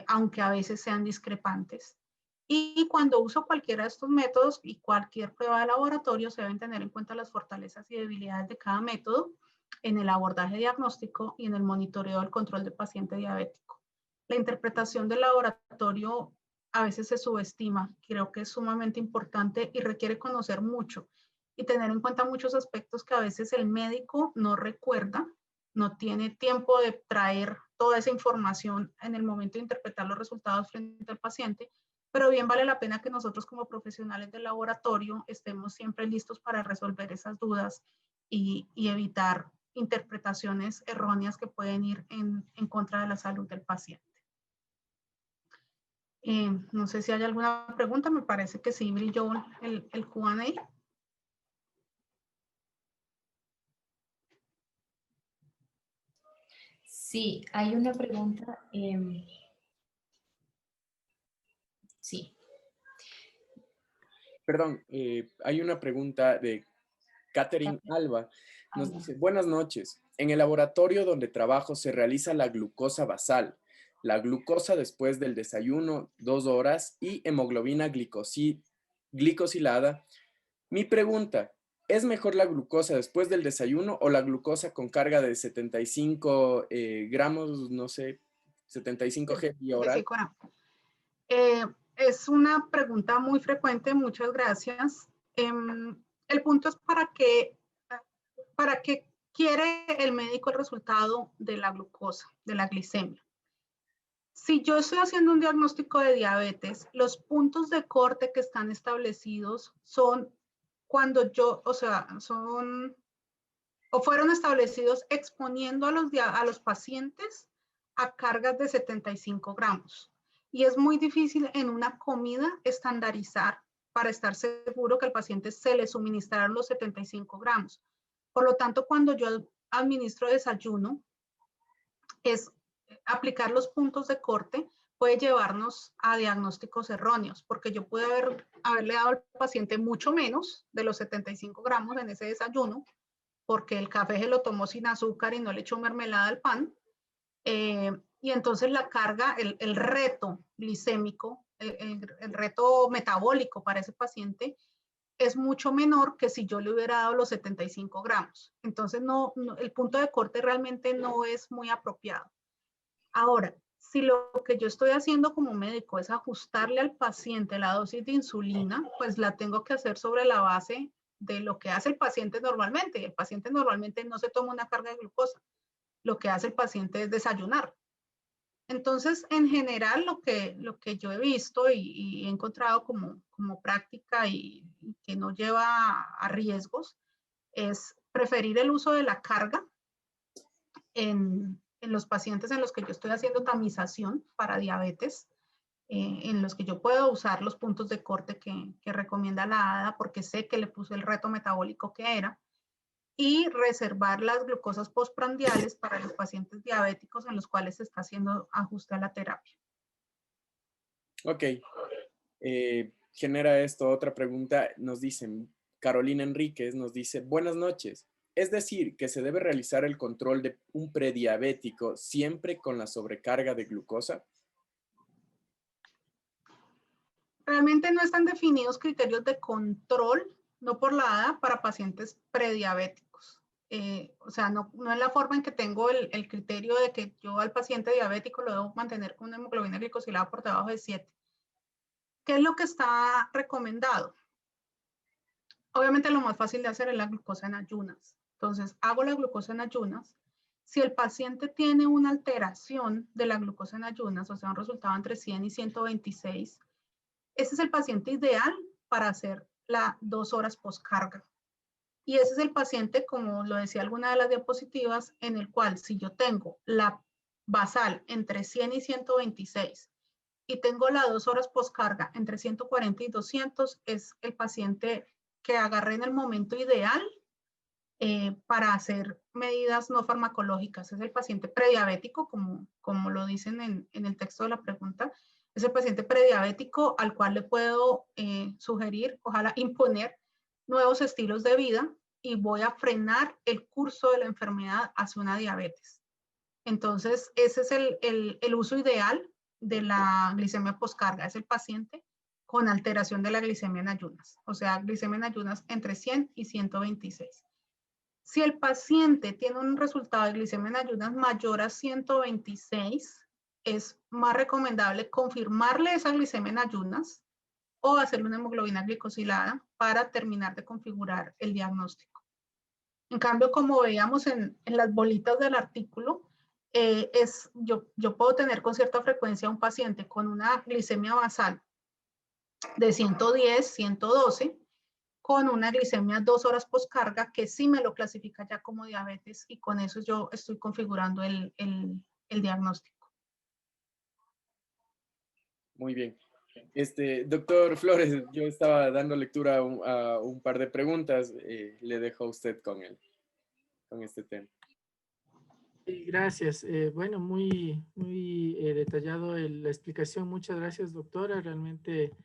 aunque a veces sean discrepantes. Y cuando uso cualquiera de estos métodos y cualquier prueba de laboratorio, se deben tener en cuenta las fortalezas y debilidades de cada método en el abordaje diagnóstico y en el monitoreo del control del paciente diabético. La interpretación del laboratorio a veces se subestima, creo que es sumamente importante y requiere conocer mucho y tener en cuenta muchos aspectos que a veces el médico no recuerda, no tiene tiempo de traer toda esa información en el momento de interpretar los resultados frente al paciente, pero bien vale la pena que nosotros como profesionales del laboratorio estemos siempre listos para resolver esas dudas y evitar interpretaciones erróneas que pueden ir en contra de la salud del paciente. No sé si hay alguna pregunta, me parece que sí brilló el Q&A. Sí, hay una pregunta. Sí. Perdón, hay una pregunta de Catherine Alba. Nos dice, buenas noches. En el laboratorio donde trabajo se realiza la glucosa basal, la glucosa después del desayuno, 2 horas, y hemoglobina glicosilada. Mi pregunta, ¿es mejor la glucosa después del desayuno o la glucosa con carga de 75 gramos, no sé, 75 G vía oral? Es una pregunta muy frecuente, muchas gracias. El punto es para qué quiere el médico el resultado de la glucosa, de la glicemia. Si yo estoy haciendo un diagnóstico de diabetes, los puntos de corte que están establecidos son cuando fueron establecidos exponiendo a los pacientes a cargas de 75 gramos. Y es muy difícil en una comida estandarizar para estar seguro que al paciente se le suministraron los 75 gramos. Por lo tanto, cuando yo administro desayuno, es aplicar los puntos de corte puede llevarnos a diagnósticos erróneos, porque yo pude haberle dado al paciente mucho menos de los 75 gramos en ese desayuno, porque el café se lo tomó sin azúcar y no le echó mermelada al pan. Y entonces la carga, el reto glicémico, el reto metabólico para ese paciente es mucho menor que si yo le hubiera dado los 75 gramos. Entonces el punto de corte realmente no es muy apropiado. Ahora, si lo que yo estoy haciendo como médico es ajustarle al paciente la dosis de insulina, pues la tengo que hacer sobre la base de lo que hace el paciente normalmente. El paciente normalmente no se toma una carga de glucosa. Lo que hace el paciente es desayunar. Entonces, en general, lo que yo he visto y he encontrado como práctica y que no lleva a riesgos es preferir el uso de la carga en los pacientes en los que yo estoy haciendo tamización para diabetes, en los que yo puedo usar los puntos de corte que recomienda la ADA porque sé que le puse el reto metabólico que era, y reservar las glucosas postprandiales para los pacientes diabéticos en los cuales se está haciendo ajuste a la terapia. Ok. Genera esto otra pregunta. Nos dicen, Carolina Enríquez nos dice, buenas noches. Es decir, que se debe realizar el control de un prediabético siempre con la sobrecarga de glucosa. Realmente no están definidos criterios de control, no por la ADA, para pacientes prediabéticos. O sea, no es la forma en que tengo el criterio de que yo al paciente diabético lo debo mantener con una hemoglobina glicosilada por debajo de 7. ¿Qué es lo que está recomendado? Obviamente lo más fácil de hacer es la glucosa en ayunas. Entonces, hago la glucosa en ayunas. Si el paciente tiene una alteración de la glucosa en ayunas, o sea, un resultado entre 100 y 126, ese es el paciente ideal para hacer las 2 horas postcarga. Y ese es el paciente, como lo decía alguna de las diapositivas, en el cual si yo tengo la basal entre 100 y 126 y tengo las 2 horas postcarga entre 140 y 200, es el paciente que agarré en el momento ideal para hacer medidas no farmacológicas. Es el paciente prediabético, como lo dicen en el texto de la pregunta. Es el paciente prediabético al cual le puedo sugerir, ojalá imponer nuevos estilos de vida y voy a frenar el curso de la enfermedad hacia una diabetes. Entonces, ese es el uso ideal de la glicemia postcarga. Es el paciente con alteración de la glicemia en ayunas. O sea, glicemia en ayunas entre 100 y 126. Si el paciente tiene un resultado de glicemia en ayunas mayor a 126, es más recomendable confirmarle esa glicemia en ayunas o hacerle una hemoglobina glicosilada para terminar de configurar el diagnóstico. En cambio, como veíamos en las bolitas del artículo, yo puedo tener con cierta frecuencia un paciente con una glicemia basal de 110, 112, con una glicemia 2 horas postcarga que sí me lo clasifica ya como diabetes y con eso yo estoy configurando el diagnóstico. Muy bien. Doctor Flores, yo estaba dando lectura a un par de preguntas. Le dejo a usted con este tema. Sí, gracias. Bueno, muy detallado la explicación. Muchas gracias, doctora. Realmente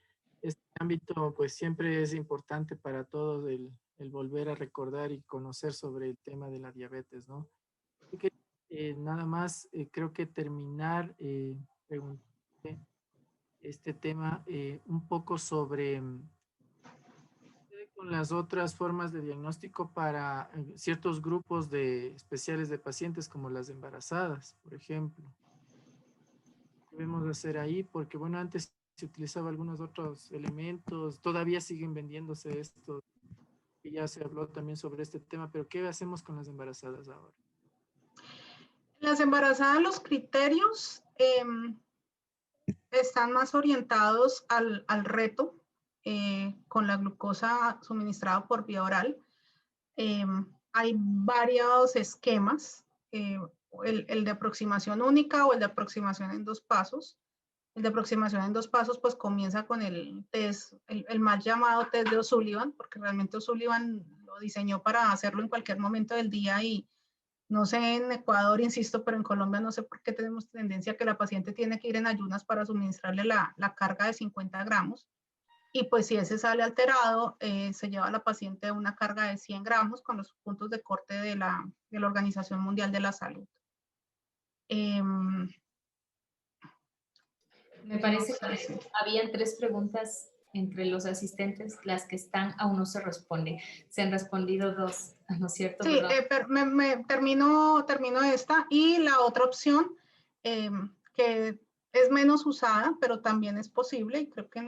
este ámbito pues siempre es importante para todos el volver a recordar y conocer sobre el tema de la diabetes, ¿no? Así que, nada más, creo que terminar preguntando este tema un poco sobre con las otras formas de diagnóstico para ciertos grupos especiales de pacientes como las embarazadas, por ejemplo. ¿Qué debemos hacer ahí? Porque bueno, antes se utilizaba algunos otros elementos, todavía siguen vendiéndose esto, y ya se habló también sobre este tema, pero ¿qué hacemos con las embarazadas ahora? Las embarazadas, los criterios están más orientados al reto con la glucosa suministrada por vía oral. Hay varios esquemas, el de aproximación única o el de aproximación en 2 pasos. El de aproximación en 2 pasos pues comienza con el test, el mal llamado test de O'Sullivan, porque realmente O'Sullivan lo diseñó para hacerlo en cualquier momento del día y no sé en Ecuador, insisto, pero en Colombia no sé por qué tenemos tendencia que la paciente tiene que ir en ayunas para suministrarle la carga de 50 gramos. Y pues si ese sale alterado, se lleva a la paciente a una carga de 100 gramos con los puntos de corte de la Organización Mundial de la Salud. Me parece que habían 3 preguntas entre los asistentes, las que están aún no se responde. Se han respondido 2, ¿no es cierto? Sí, termino esta. Y la otra opción, que es menos usada, pero también es posible, y creo que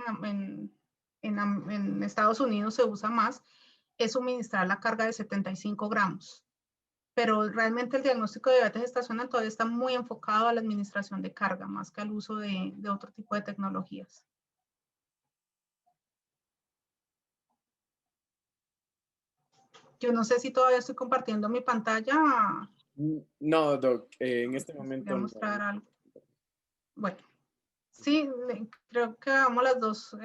en Estados Unidos se usa más, es suministrar la carga de 75 gramos. Pero realmente el diagnóstico de diabetes gestacional todavía está muy enfocado a la administración de carga, más que al uso de otro tipo de tecnologías. Yo no sé si todavía estoy compartiendo mi pantalla. No, Doc, en este momento voy a mostrar algo. Bueno, sí, creo que hagamos las 2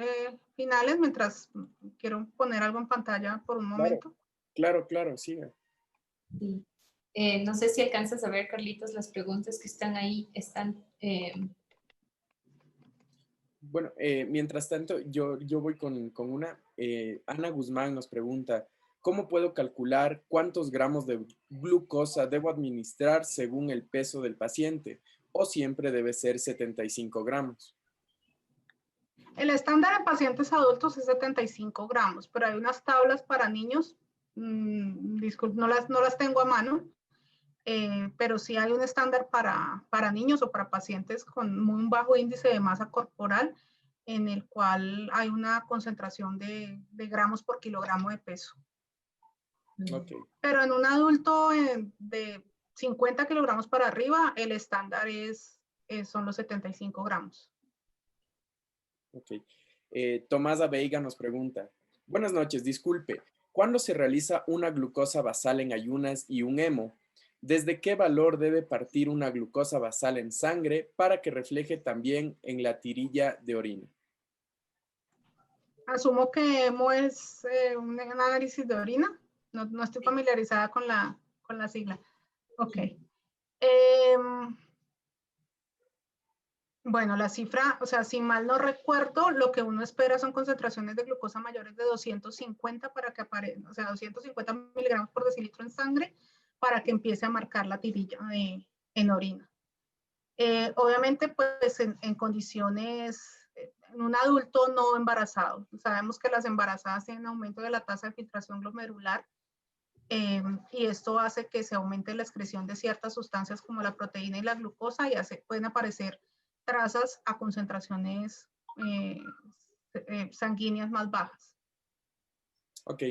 finales mientras quiero poner algo en pantalla por un momento. Claro, siga. Sí. No sé si alcanzas a ver, Carlitos, las preguntas que están ahí están... Bueno, mientras tanto, yo voy con una. Ana Guzmán nos pregunta, ¿Cómo puedo calcular cuántos gramos de glucosa debo administrar según el peso del paciente? ¿O siempre debe ser 75 gramos? El estándar en pacientes adultos es 75 gramos, pero hay unas tablas para niños, disculpe, no las tengo a mano, pero sí hay un estándar para niños o para pacientes con un bajo índice de masa corporal, en el cual hay una concentración de gramos por kilogramo de peso. Okay. Pero en un adulto de 50 kilogramos para arriba, el estándar son los 75 gramos. Ok. Tomás Veiga nos pregunta, buenas noches, disculpe, ¿cuándo se realiza una glucosa basal en ayunas y un hemo? ¿Desde qué valor debe partir una glucosa basal en sangre para que refleje también en la tirilla de orina? Asumo que hemo es un análisis de orina. No estoy familiarizada con la sigla. Ok. Bueno, la cifra, o sea, si mal no recuerdo, lo que uno espera son concentraciones de glucosa mayores de 250 para que aparezca, o sea, 250 miligramos por decilitro en sangre para que empiece a marcar la tirilla en orina. Obviamente, pues en condiciones, en un adulto no embarazado. Sabemos que las embarazadas tienen aumento de la tasa de filtración glomerular y esto hace que se aumente la excreción de ciertas sustancias como la proteína y la glucosa y pueden aparecer trazas a concentraciones sanguíneas más bajas. Ok.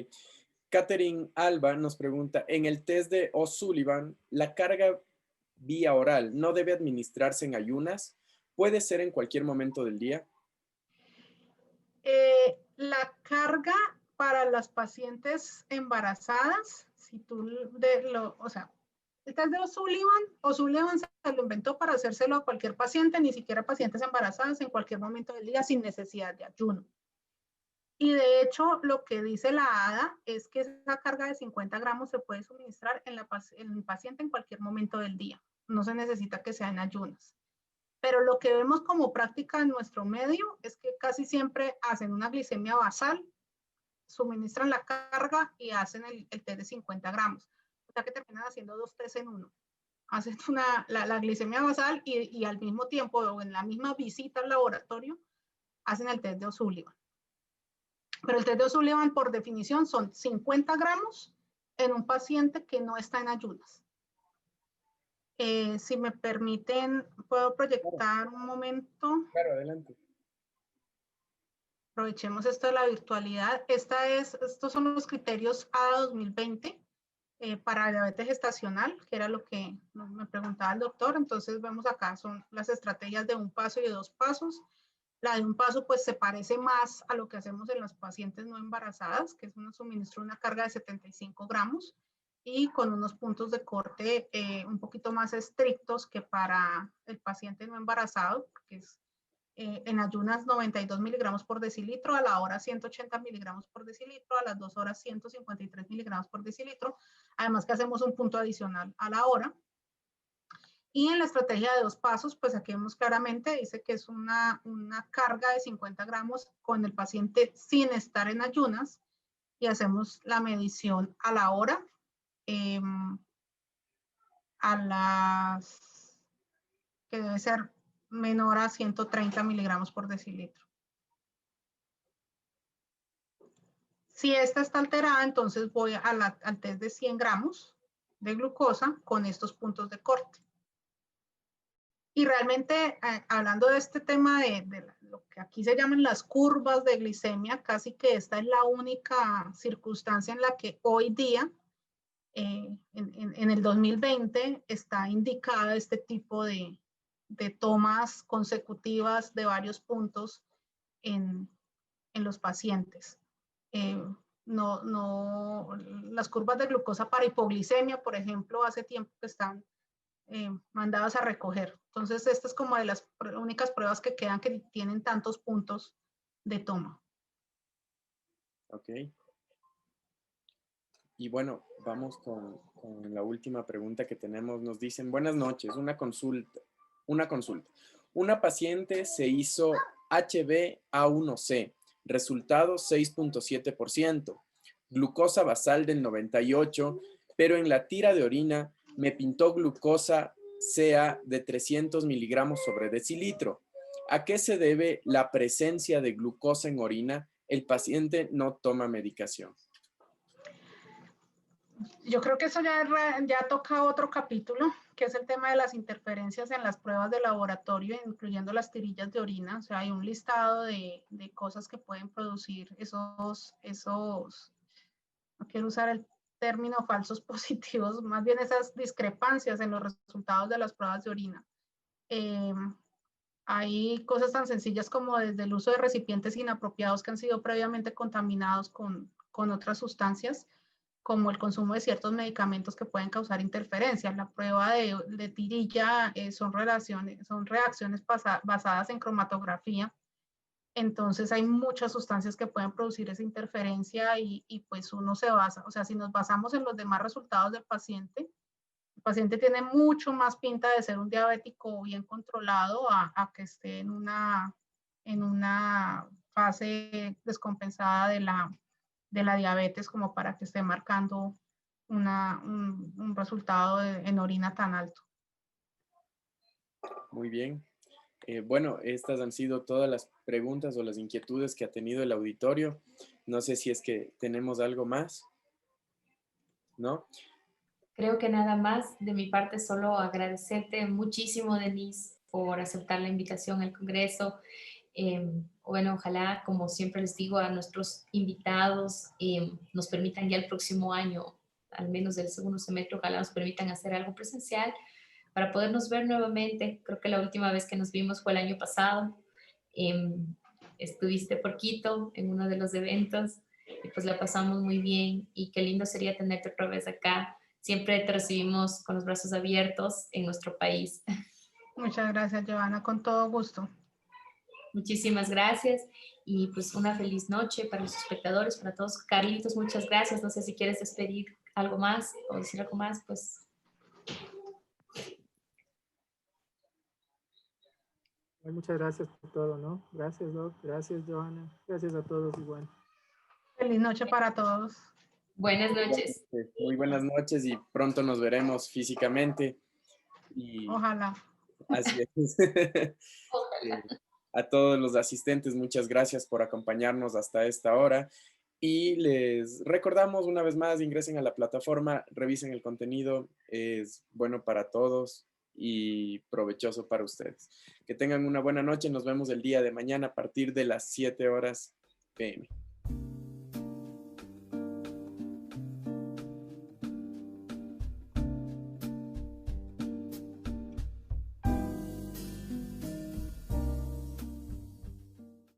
Catherine Alba nos pregunta, en el test de O'Sullivan, ¿la carga vía oral no debe administrarse en ayunas? ¿Puede ser en cualquier momento del día? La carga para las pacientes embarazadas, si tú o sea, el test de O'Sullivan se lo inventó para hacérselo a cualquier paciente, ni siquiera pacientes embarazadas en cualquier momento del día sin necesidad de ayuno. Y de hecho, lo que dice la ADA es que esa carga de 50 gramos se puede suministrar en el paciente en cualquier momento del día. No se necesita que sea en ayunas. Pero lo que vemos como práctica en nuestro medio es que casi siempre hacen una glicemia basal, suministran la carga y hacen el test de 50 gramos. O sea que terminan haciendo 2 test en uno. Hacen la glicemia basal y al mismo tiempo o en la misma visita al laboratorio hacen el test de O'Sullivan. Pero el test de O'Sullivan, por definición, son 50 gramos en un paciente que no está en ayunas. Si me permiten, ¿puedo proyectar un momento? Claro, adelante. Aprovechemos esto de la virtualidad. Estos son los criterios ADA 2020 para diabetes gestacional, que era lo que me preguntaba el doctor. Entonces vemos acá, son las estrategias de 1 paso y de 2 pasos. La de 1 paso pues se parece más a lo que hacemos en las pacientes no embarazadas, que es un suministro de una carga de 75 gramos y con unos puntos de corte un poquito más estrictos que para el paciente no embarazado, que es en ayunas 92 miligramos por decilitro, a la hora 180 miligramos por decilitro, a las 2 horas 153 miligramos por decilitro, además que hacemos un punto adicional a la hora. Y en la estrategia de 2 pasos, pues aquí vemos claramente, dice que es una carga de 50 gramos con el paciente sin estar en ayunas y hacemos la medición a la hora, que debe ser menor a 130 miligramos por decilitro. Si esta está alterada, entonces voy al test de 100 gramos de glucosa con estos puntos de corte. Y realmente, hablando de este tema de lo que aquí se llaman las curvas de glicemia, casi que esta es la única circunstancia en la que hoy día, en el 2020, está indicada este tipo de tomas consecutivas de varios puntos en los pacientes. Las curvas de glucosa para hipoglicemia, por ejemplo, hace tiempo que están mandadas a recoger. Entonces, esta es como de las únicas pruebas que quedan que tienen tantos puntos de toma. Ok. Y bueno, vamos con la última pregunta que tenemos. Nos dicen, buenas noches, una consulta. Una paciente se hizo HbA1c, resultado 6.7%. glucosa basal del 98, pero en la tira de orina me pintó glucosa CA de 300 miligramos sobre decilitro. ¿A qué se debe la presencia de glucosa en orina? El paciente no toma medicación. Yo creo que eso ya toca otro capítulo, que es el tema de las interferencias en las pruebas de laboratorio, incluyendo las tirillas de orina. O sea, hay un listado de cosas que pueden producir esos, no quiero usar el término falsos positivos, más bien esas discrepancias en los resultados de las pruebas de orina. Hay cosas tan sencillas como desde el uso de recipientes inapropiados que han sido previamente contaminados con otras sustancias, como el consumo de ciertos medicamentos que pueden causar interferencias. La prueba de tirilla son reacciones basadas en cromatografía. Entonces hay muchas sustancias que pueden producir esa interferencia y pues uno se basa, o sea, si nos basamos en los demás resultados del paciente, el paciente tiene mucho más pinta de ser un diabético bien controlado a que esté en una fase descompensada de la diabetes como para que esté marcando un resultado en orina tan alto. Muy bien. Bueno, estas han sido todas las preguntas o las inquietudes que ha tenido el auditorio. No sé si es que tenemos algo más, ¿no? Creo que nada más. De mi parte, solo agradecerte muchísimo, Denise, por aceptar la invitación al Congreso. Bueno, ojalá, como siempre les digo a nuestros invitados, nos permitan ya el próximo año, al menos del segundo semestre, ojalá nos permitan hacer algo presencial para podernos ver nuevamente. Creo que la última vez que nos vimos fue el año pasado. Estuviste por Quito en uno de los eventos y pues la pasamos muy bien y qué lindo sería tenerte otra vez acá. Siempre te recibimos con los brazos abiertos en nuestro país. Muchas gracias, Giovanna, con todo gusto. Muchísimas gracias y pues una feliz noche para los espectadores, para todos. Carlitos, muchas gracias. No sé si quieres despedir algo más o decir algo más, pues. Muchas gracias por todo, ¿no? Gracias, Doc. Gracias, Johanna. Gracias a todos igual. Feliz noche para todos. Buenas noches. Muy buenas noches y pronto nos veremos físicamente. Y ojalá. Así es. A todos los asistentes, muchas gracias por acompañarnos hasta esta hora. Y les recordamos una vez más, ingresen a la plataforma, revisen el contenido, es bueno para todos y provechoso para ustedes. Que tengan una buena noche, nos vemos el día de mañana a partir de las 7 horas p.m.